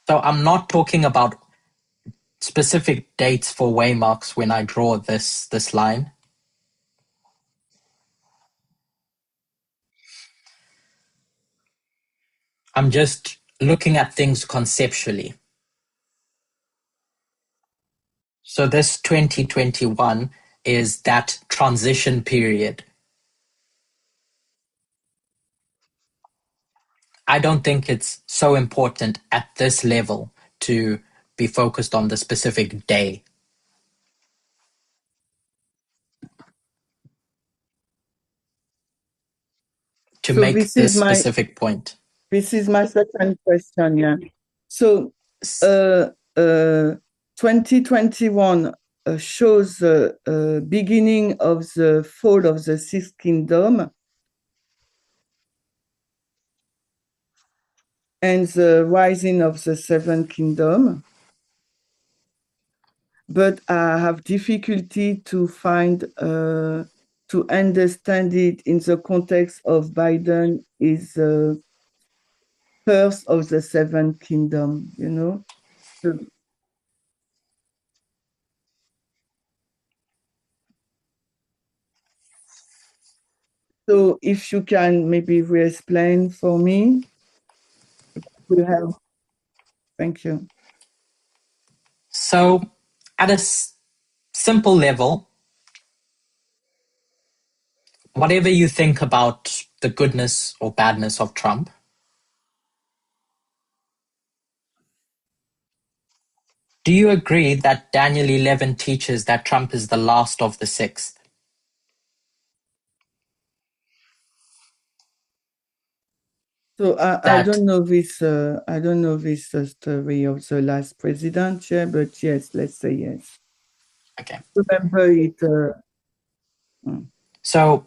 So I'm not talking about specific dates for waymarks when I draw this line. I'm just looking at things conceptually. So this 2021 is that transition period. I don't think it's so important at this level to be focused on the specific day. To So make this specific point. This is my second question, yeah. So 2021 shows the beginning of the fall of the Sixth Kingdom and the rising of the Seventh Kingdom. But I have difficulty to find, to understand it in the context of Biden is first of the Seventh Kingdom, you know? So if you can maybe re-explain for me, we have. Thank you. So at a simple level, whatever you think about the goodness or badness of Trump, do you agree that Daniel 11 teaches that Trump is the last of the sixth? So I don't know this story of the last president, yeah, but yes, let's say yes. Okay. Remember it. So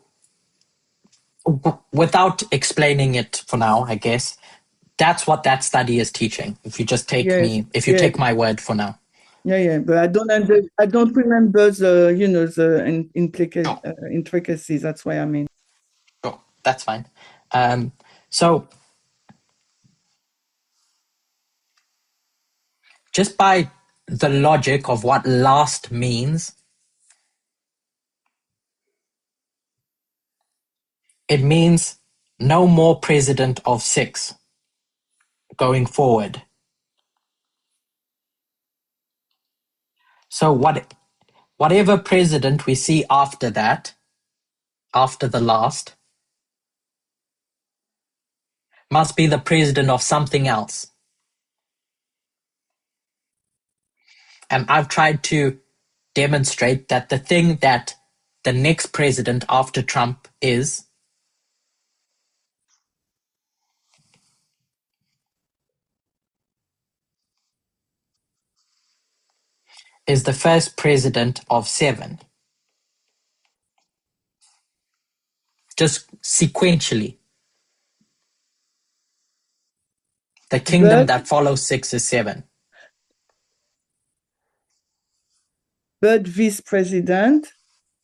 without explaining it for now, I guess, that's what that study is teaching. If you just take take my word for now. Yeah, but I don't remember the intricacies. That's why I mean. Sure, that's fine. So just by the logic of what last means, it means no more president of six going forward. So whatever president we see after that, after the last, must be the president of something else. And I've tried to demonstrate that the thing that the next president after Trump is the first president of seven. Just sequentially. The kingdom that follows six is seven. But vice president,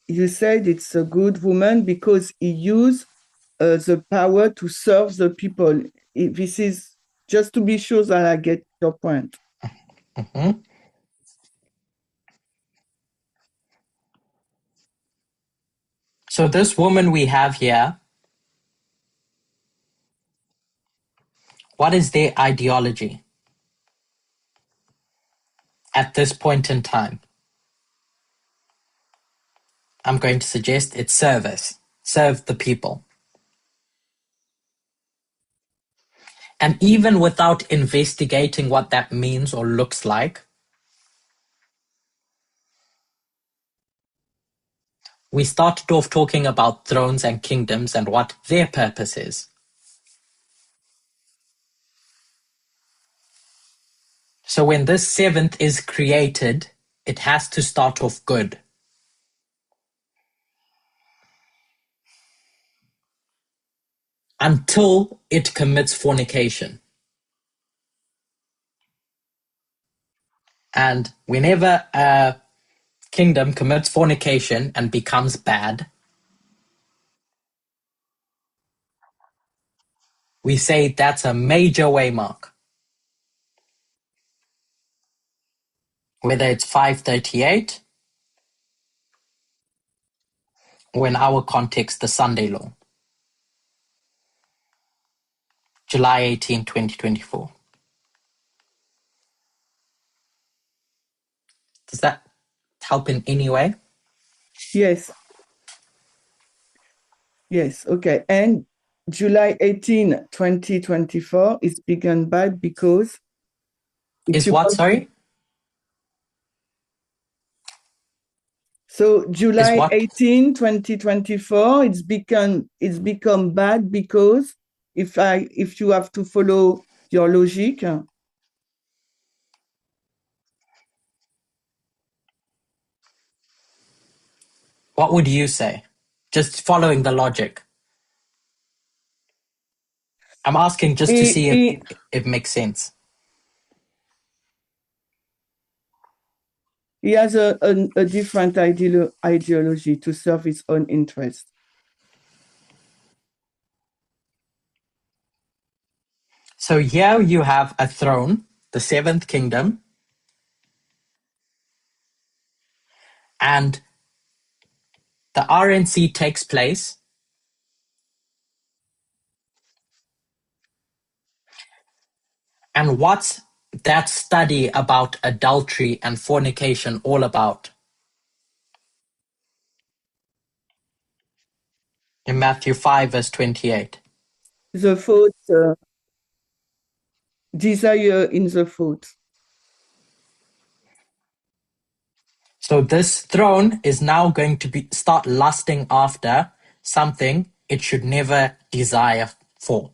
you said it's a good woman because he used the power to serve the people. This is just to be sure that I get your point. Mm-hmm. So this woman we have here What is their ideology at this point in time? I'm going to suggest it's service. Serve the people. And even without investigating what that means or looks like, we started off talking about thrones and kingdoms and what their purpose is. So when this seventh is created, it has to start off good. Until it commits fornication. And whenever a kingdom commits fornication and becomes bad, we say that's a major waymark. Whether it's 538 or in our context, the Sunday Law. July 18, 2024. Does that help in any way? Yes. Yes, okay. And July 18, 2024 is begun bad because... Is what, sorry? So July what? 18, 2024, it's become bad because if you have to follow your logic. What would you say? Just following the logic. I'm asking just to see if it makes sense. He has a different ideology to serve his own interest. So here you have a throne, the seventh kingdom, and the RNC takes place. And what's that study about adultery and fornication all about? In Matthew 5, verse 28. The thought, desire in the thought. So this throne is now going to start lusting after something it should never desire for.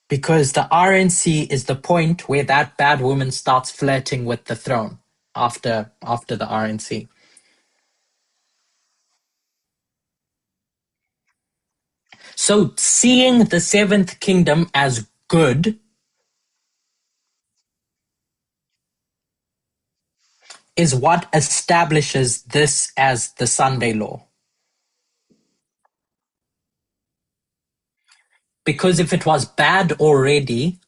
Because the RNC is the point where that bad woman starts flirting with the throne after the RNC. So seeing the seventh kingdom as good is what establishes this as the Sunday law. Because if it was bad already,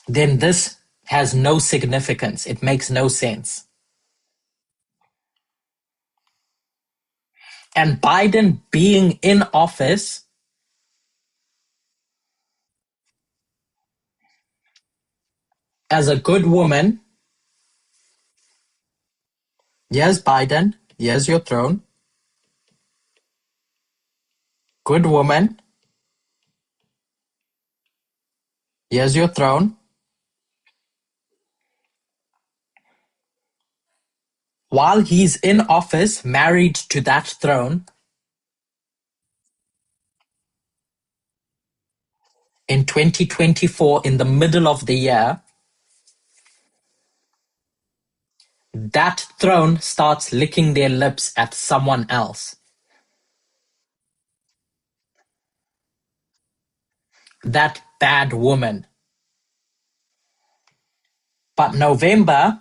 then this has no significance. It makes no sense. And Biden being in office as a good woman, yes, Biden, here's your throne. Good woman, here's your throne. While he's in office, married to that throne, in 2024, in the middle of the year, that throne starts licking their lips at someone else. That bad woman. But November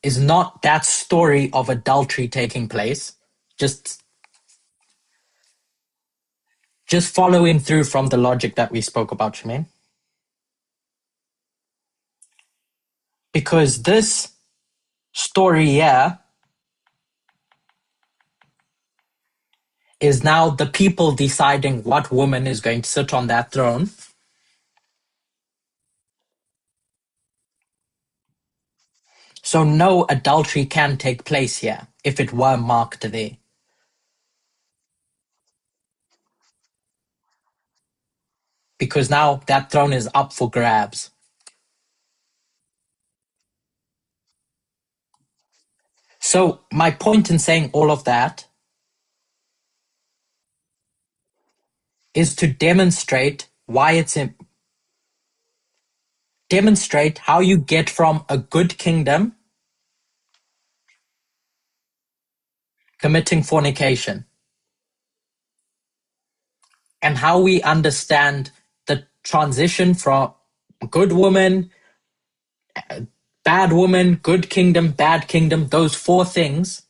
is not that story of adultery taking place. Just following through from the logic that we spoke about, Shemaine. Because this story here is now the people deciding what woman is going to sit on that throne. So no adultery can take place here if it were marked there. Because now that throne is up for grabs. So my point in saying all of that is to demonstrate why it's demonstrate how you get from a good kingdom committing fornication, and how we understand the transition from good woman, bad woman, good kingdom, bad kingdom, those four things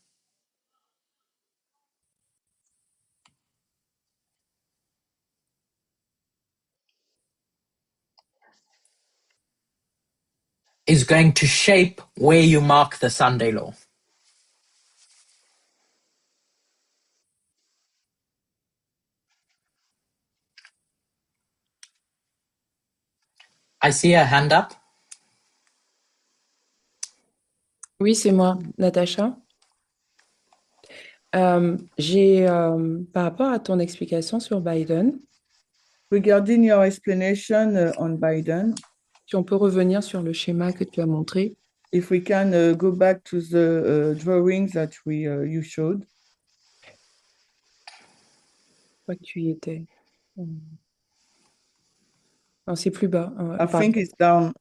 is going to shape where you mark the Sunday law. I see a hand up. Oui, c'est moi, Natacha. Par rapport à ton explication sur Biden, Regarding your explanation on Biden, si on peut revenir sur le schéma que tu as montré. if we can go back to the drawings that you showed. Je crois que tu y étais. Non, c'est plus bas. I think it's down.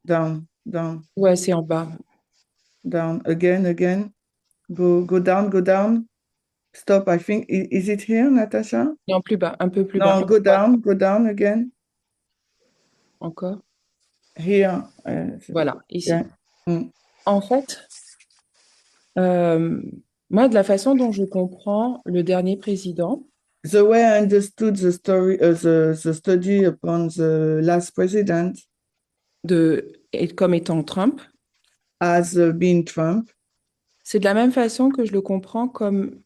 Ouais, c'est en bas. Down, again. Go down. Stop, I think. Is it here, Natasha? Non, plus bas, un peu plus No, bas. go down again. Encore. Here. Voilà, ici. Yeah. Mm. En fait, moi, de la façon dont je comprends le dernier président, The way I understood the story, the study upon the last president comme étant Trump, as being Trump, c'est de la même façon que je le comprends comme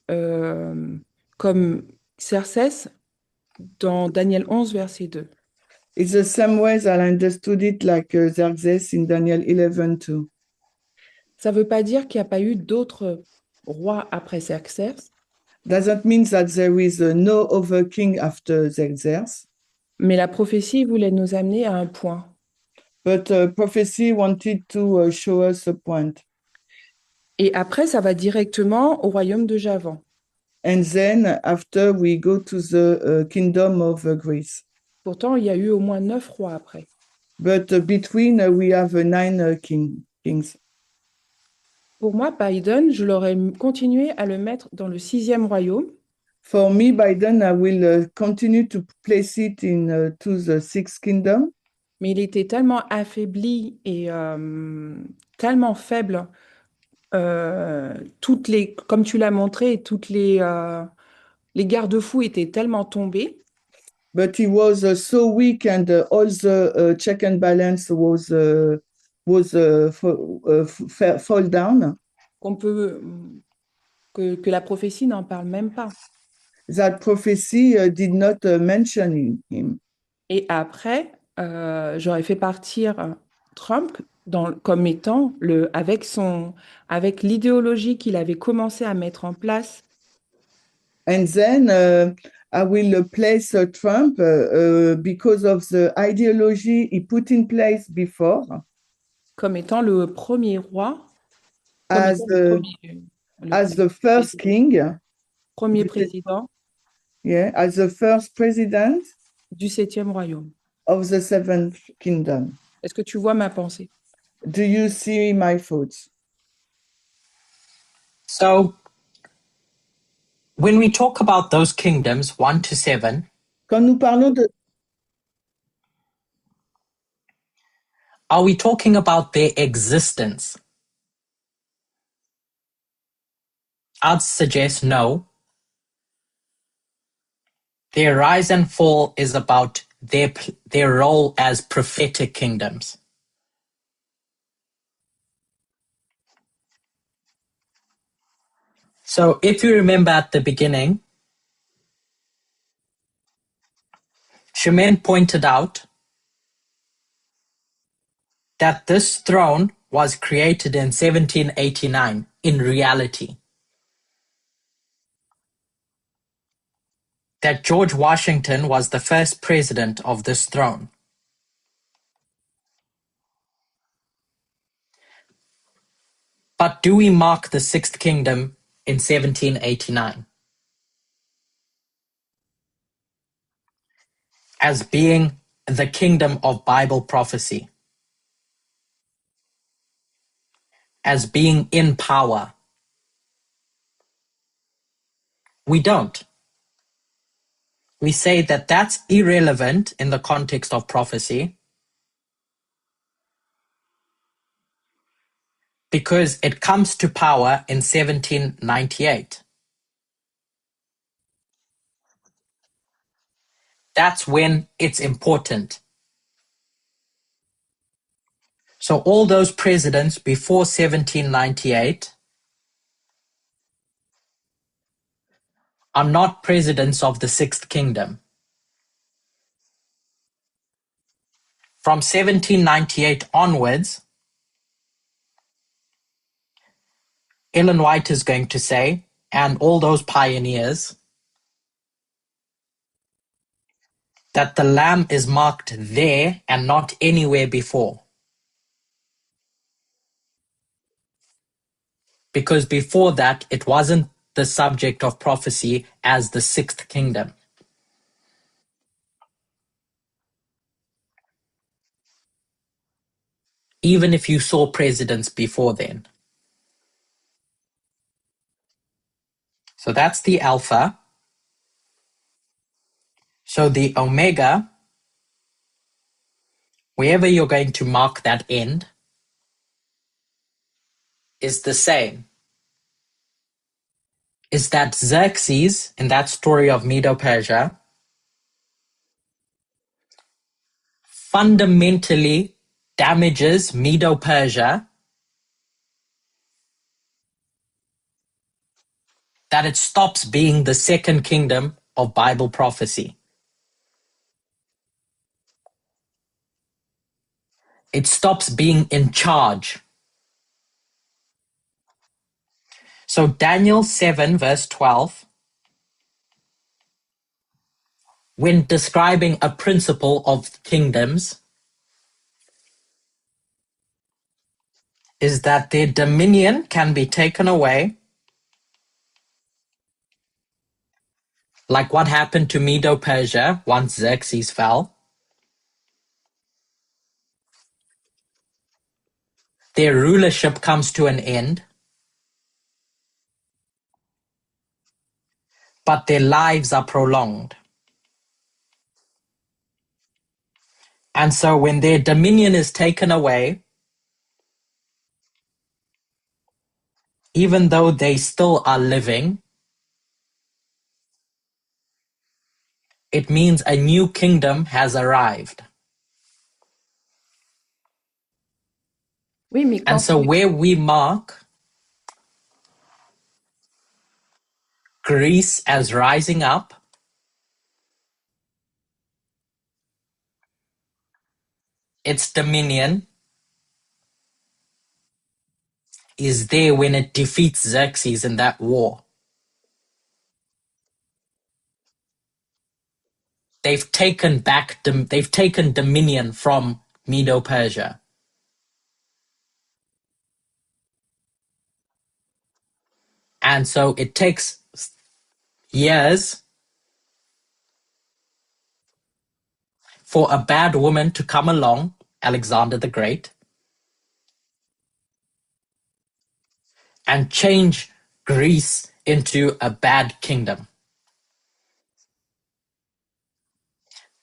Xerxès dans Daniel 11, verset 2. it's the same way that I understood it like Xerxes in Daniel 11 too. Ça ne veut pas dire qu'il n'y a pas eu d'autres rois après Xerxès, Doesn't mean that there is no other king after Xerxes, mais la prophétie voulait nous amener à un point. but prophecy wanted to show us a point. Et après, ça va directement au royaume de Javan. And then after we go to the kingdom of Greece. Pourtant, il y a eu au moins 9 rois après. But between we have 9 kings. Pour moi, Biden, je l'aurais continué à le mettre dans le 6e royaume. For me, Biden, I will continue to place it in to the 6th kingdom. Mais il était tellement affaibli et tellement faible, comme tu l'as montré, toutes les garde-fous étaient tellement tombés. But he was so weak, and all the check and balance was fall down. Que la prophétie n'en parle même pas. That prophecy did not mention him. Et après, j'aurais fait partir Trump comme étant avec l'idéologie qu'il avait commencé à mettre en place. And then I will place Trump because of the ideology he put in place before. Comme étant le premier roi. As the first king. Premier président. Yeah, as the first president. Du 7e royaume. Of the 7th kingdom. Est-ce que tu vois ma pensée? Do you see my thoughts? So, when we talk about those kingdoms, 1 to 7, quand nous parlons de... are we talking about their existence? I'd suggest no. Their rise and fall is about their role as prophetic kingdoms. So if you remember at the beginning, Shemin pointed out that this throne was created in 1789 in reality. That George Washington was the first president of this throne. But do we mark the Sixth Kingdom in 1789 as being the kingdom of Bible prophecy, as being in power? We don't. We say that that's irrelevant in the context of prophecy because it comes to power in 1798. That's when it's important. So all those presidents before 1798 are not presidents of the Sixth Kingdom. From 1798 onwards, Ellen White is going to say, and all those pioneers, that the Lamb is marked there and not anywhere before. Because before that, it wasn't the subject of prophecy as the Sixth Kingdom. Even if you saw presidents before then. So that's the Alpha. So the Omega, wherever you're going to mark that end, is the same. Is that Xerxes, in that story of Medo-Persia, fundamentally damages Medo-Persia, that it stops being the second kingdom of Bible prophecy. It stops being in charge. So Daniel 7 verse 12, when describing a principle of kingdoms, is that their dominion can be taken away, like what happened to Medo-Persia once Xerxes fell. Their rulership comes to an end, but their lives are prolonged. And so when their dominion is taken away, even though they still are living, it means a new kingdom has arrived. Oui, mais And quand so where we mark Greece as rising up, its dominion is there when it defeats Xerxes in that war. They've taken dominion from Medo-Persia. And so it takes years for a bad woman to come along, Alexander the Great, and change Greece into a bad kingdom.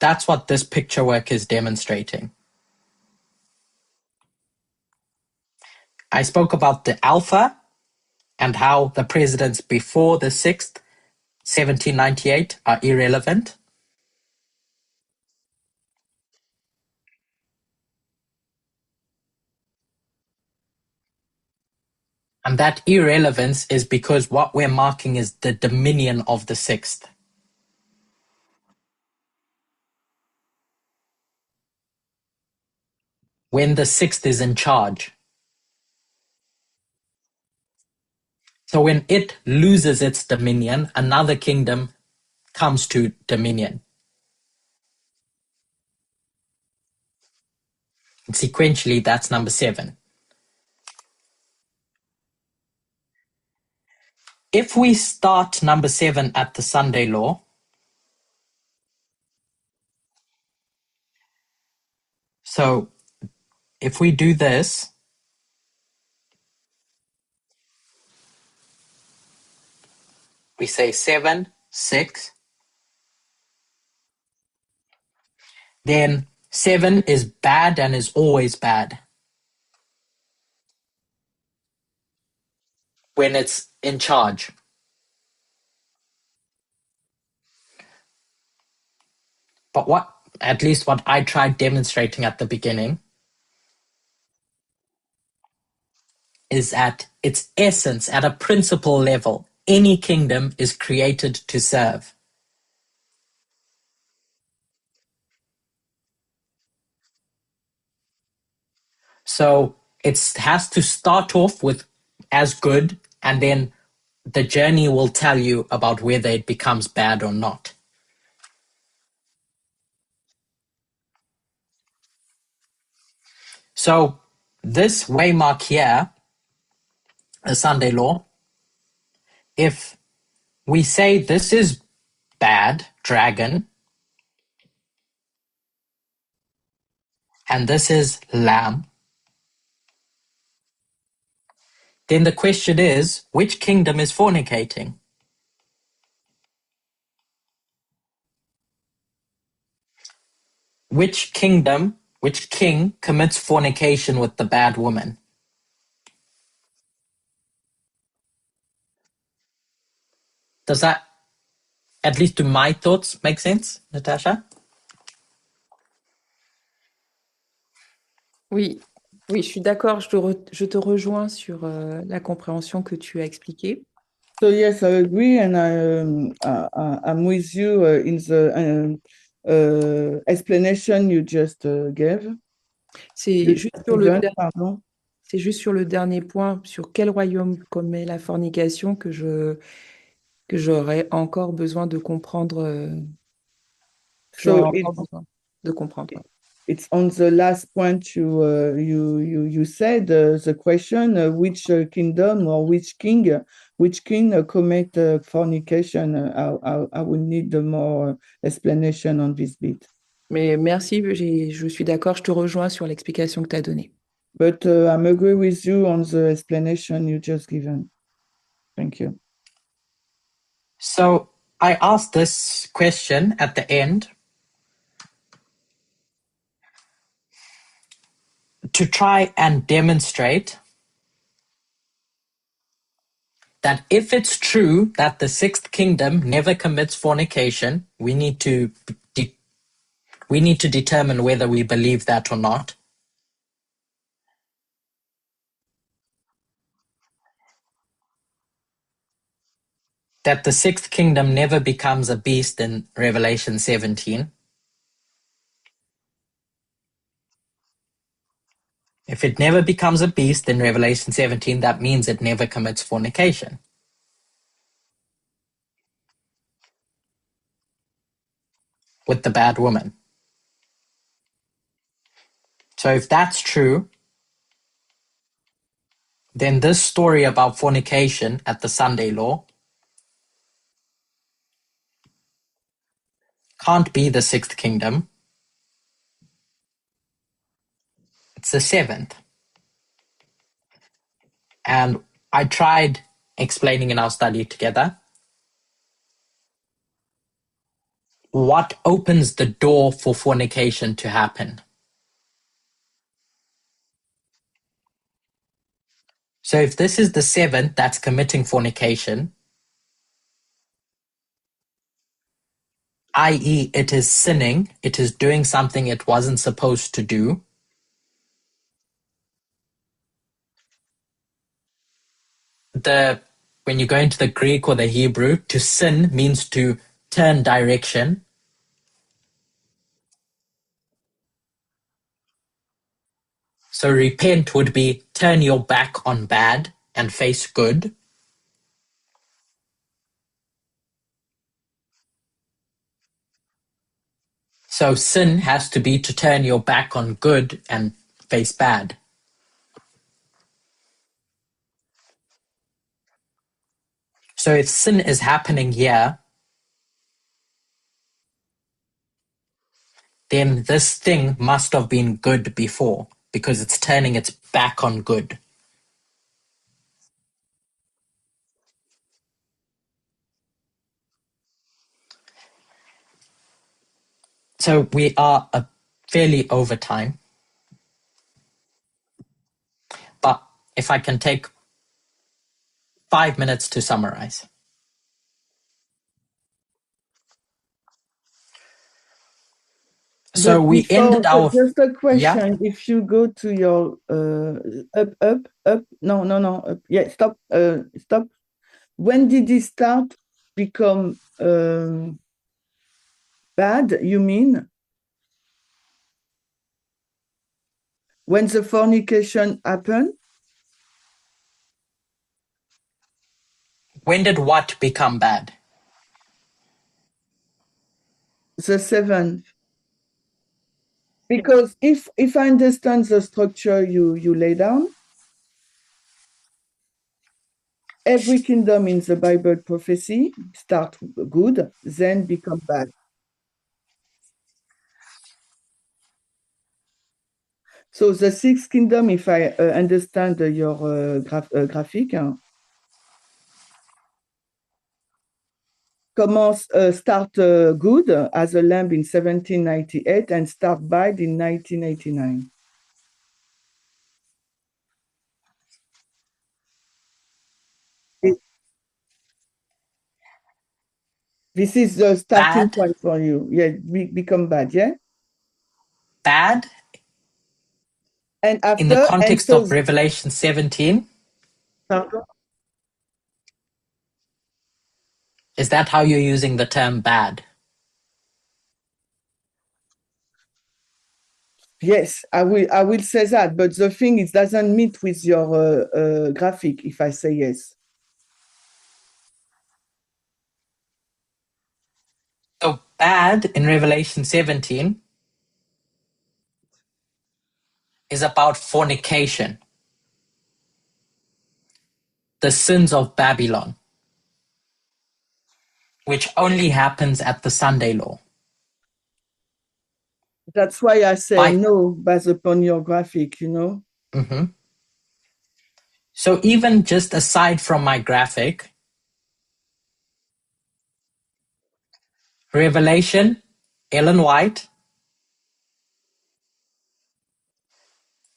That's what this picture work is demonstrating. I spoke about the Alpha and how the presidents before the 6th, 1798, are irrelevant. And that irrelevance is because what we're marking is the dominion of the sixth. When the sixth is in charge. So when it loses its dominion, another kingdom comes to dominion. And sequentially, that's number 7. If we start number 7 at the Sunday law, so if we do this, we say 7, 6, then 7 is bad and is always bad when it's in charge. But at least what I tried demonstrating at the beginning, is at its essence, at a principle level, any kingdom is created to serve. So it has to start off with as good, and then the journey will tell you about whether it becomes bad or not. So this waymark here, the Sunday law, if we say this is bad, dragon, and this is lamb, then the question is, which kingdom is fornicating? Which king commits fornication with the bad woman? Does that, at least to my thoughts, make sense, Natasha? Oui, oui, je suis d'accord. Je te rejoins sur la compréhension que tu as expliquée. So yes, I agree, and I'm with you in the explanation you just gave. C'est juste sur le Pardon. C'est juste sur le dernier point, sur quel royaume commet la fornication, que j'aurais encore besoin de comprendre. J'aurais So encore besoin de comprendre. it's on the last point you said, the question, which kingdom or which king commit fornication. I will need more explanation on this bit. Mais merci, je suis d'accord, je te rejoins sur l'explication que tu as donnée. But I'm agree with you on the explanation you just given. Thank you. So I asked this question at the end to try and demonstrate that if it's true that the sixth kingdom never commits fornication, we need to determine whether we believe that or not. That the sixth kingdom never becomes a beast in Revelation 17. If it never becomes a beast in Revelation 17, that means it never commits fornication with the bad woman. So if that's true, then this story about fornication at the Sunday law can't be the sixth kingdom. It's the seventh. And I tried explaining in our study together what opens the door for fornication to happen. So if this is the seventh that's committing fornication, i.e., it is sinning, it is doing something it wasn't supposed to do, when you go into the Greek or the Hebrew, to sin means to turn direction. So repent would be turn your back on bad and face good. So sin has to be to turn your back on good and face bad. So if sin is happening here, then this thing must have been good before, because it's turning its back on good. So we are fairly over time. But if I can take 5 minutes to summarize. So But we ended our... just a question. Yeah? If you go to your up, no, up. Yeah, stop. When did it start become bad? You mean when the fornication happened? When did what become bad? The seventh. Because if I understand the structure you lay down, every kingdom in the Bible prophecy start good, then become bad. So the sixth kingdom, if I understand your graphic, start good as a lamb in 1798 and start bad in 1989. This is the starting point for you. Yeah, become bad, yeah? Bad And after, in the context of Revelation 17? Pardon? Is that how you're using the term bad? Yes, I will say that, but the thing it doesn't meet with your graphic if I say yes. So bad in Revelation 17 is about fornication, the sins of Babylon, which only happens at the Sunday law. That's why I say no, based upon your graphic, you know. Mm-hmm. So even just aside from my graphic, Revelation, Ellen White,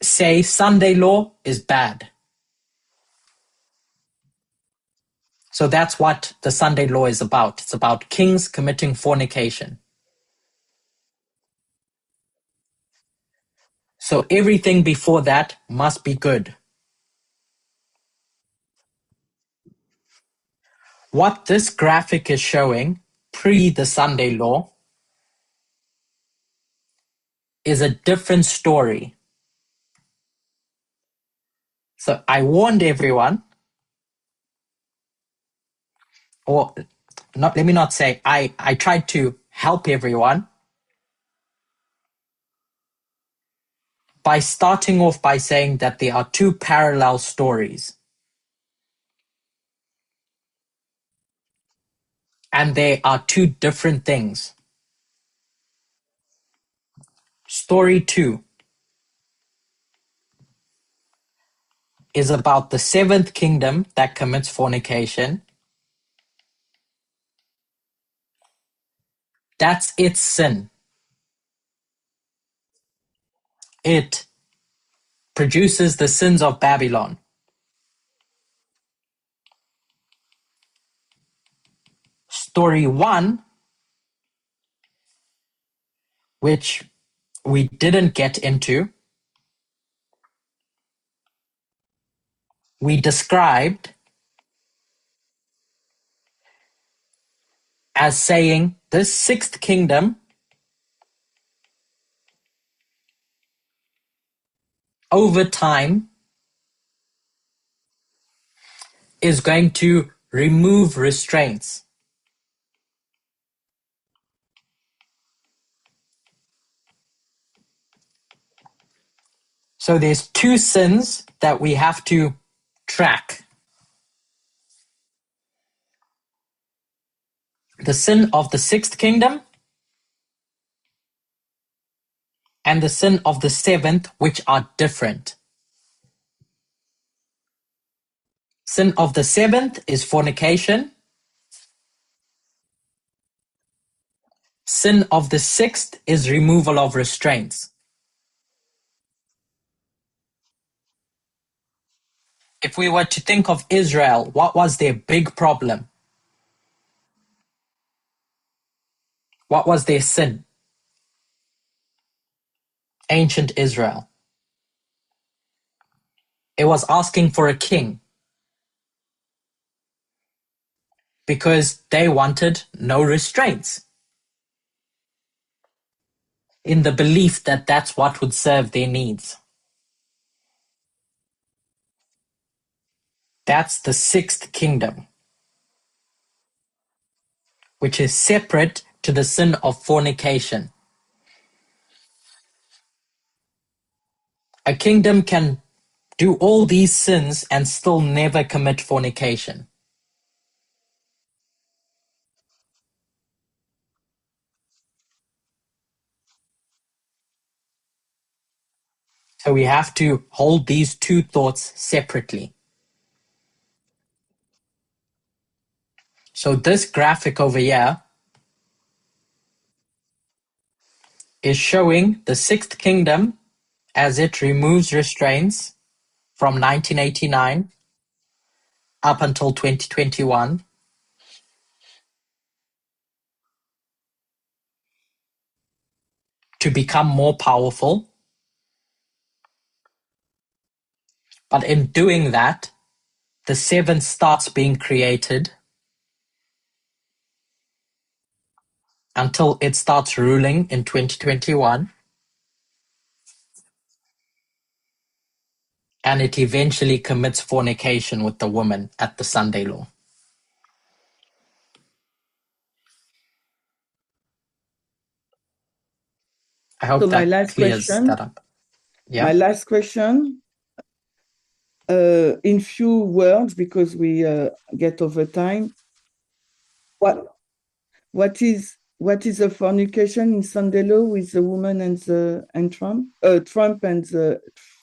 say Sunday law is bad. So that's what the Sunday law is about. It's about kings committing fornication. So everything before that must be good. What this graphic is showing, pre the Sunday law, is a different story. So I warned everyone, or not, let me not say, I tried to help everyone by starting off by saying that there are two parallel stories. And they are two different things. Story 2 is about the seventh kingdom that commits fornication. That's its sin. It produces the sins of Babylon. Story 1, which we didn't get into, we described as saying this sixth kingdom over time is going to remove restraints. So there's two sins that we have to track. The sin of the sixth kingdom and the sin of the seventh, which are different. Sin of the seventh is fornication. Sin of the sixth is removal of restraints. If we were to think of Israel, what was their big problem? What was their sin? Ancient Israel. It was asking for a king because they wanted no restraints, in the belief that that's what would serve their needs. That's the sixth kingdom, which is separate to the sin of fornication. A kingdom can do all these sins and still never commit fornication. So we have to hold these two thoughts separately. So this graphic over here is showing the sixth kingdom as it removes restraints from 1989 up until 2021. To become more powerful. But in doing that, the seventh starts being created until it starts ruling in 2021. And it eventually commits fornication with the woman at the Sunday law. I hope So my that last clears question. that up. Yeah. My last question, in few words, because we get over time. What is a fornication in Sunday law with the woman and Trump and the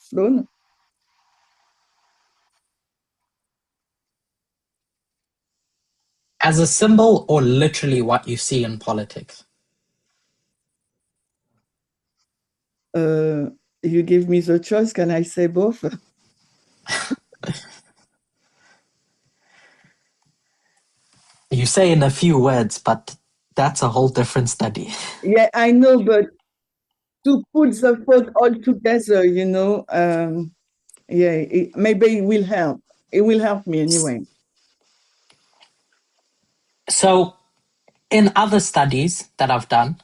throne? As a symbol or literally what you see in politics? You give me the choice. Can I say both? You say in a few words, but that's a whole different study. Yeah, I know, but to put the thought all together, maybe it will help. It will help me anyway. So in other studies that I've done,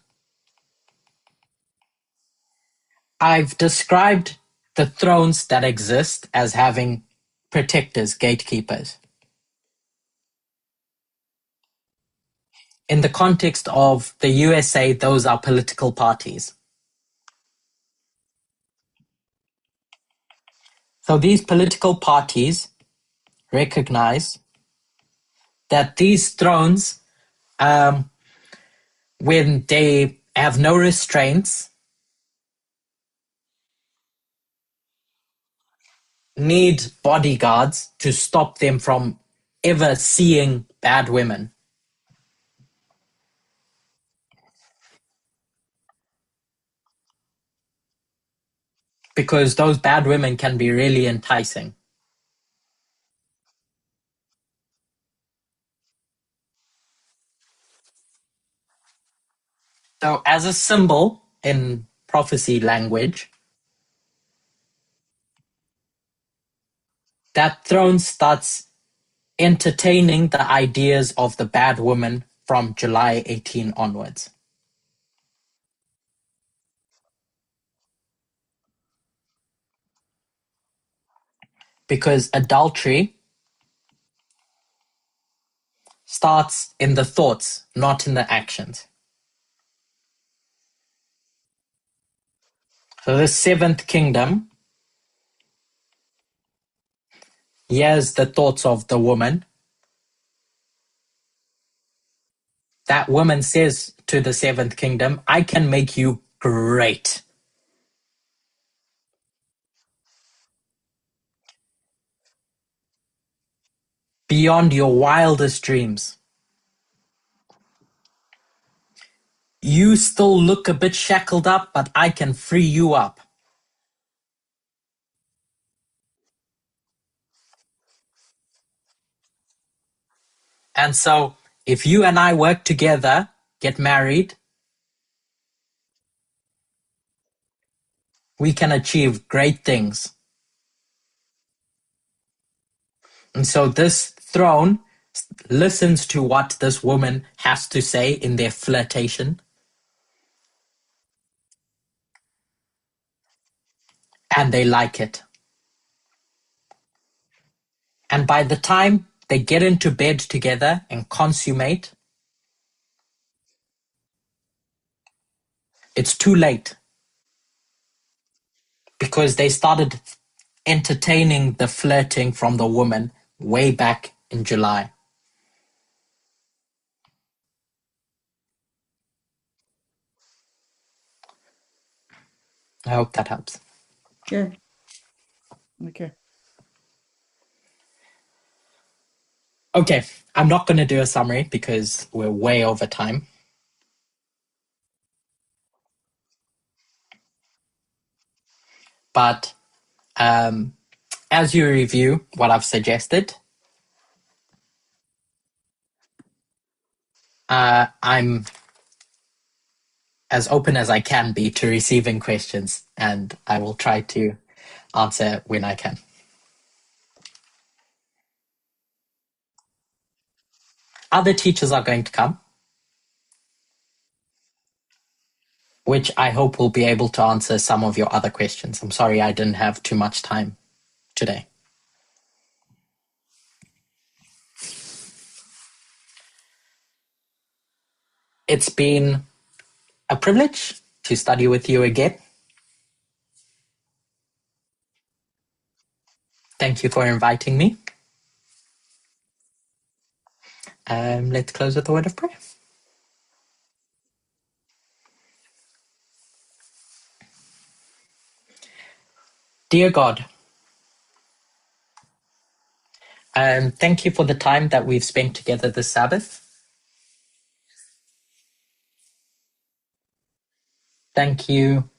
I've described the thrones that exist as having protectors, gatekeepers. In the context of the USA, those are political parties. So these political parties recognize that these thrones, when they have no restraints, need bodyguards to stop them from ever seeing bad women. Because those bad women can be really enticing. So as a symbol in prophecy language, that throne starts entertaining the ideas of the bad woman from July 18 onwards. Because adultery starts in the thoughts, not in the actions. So the seventh kingdom, here's the thoughts of the woman. That woman says to the seventh kingdom, I can make you great. Beyond your wildest dreams. You still look a bit shackled up, but I can free you up. And so, if you and I work together, get married, we can achieve great things. And so this throne listens to what this woman has to say in their flirtation. And they like it. And by the time they get into bed together and consummate, it's too late. Because they started entertaining the flirting from the woman way back in July. I hope that helps. Yeah. Okay. Okay, I'm not going to do a summary because we're way over time. But as you review what I've suggested, I'm as open as I can be to receiving questions, and I will try to answer when I can. Other teachers are going to come, which I hope will be able to answer some of your other questions. I'm sorry I didn't have too much time today. It's been a privilege to study with you again. Thank you for inviting me. Let's close with a word of prayer. Dear God, thank you for the time that we've spent together this Sabbath. Thank you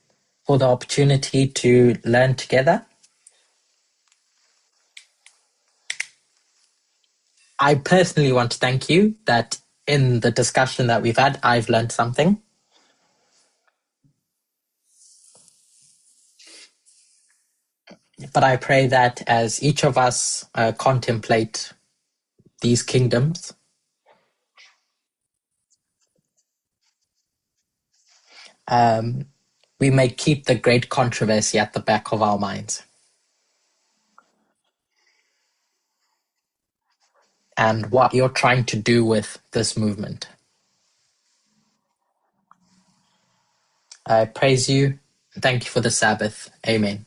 for the opportunity to learn together. I personally want to thank you that in the discussion that we've had, I've learned something. But I pray that as each of us contemplate these kingdoms, we may keep the great controversy at the back of our minds. And what you're trying to do with this movement. I praise you. Thank you for the Sabbath. Amen.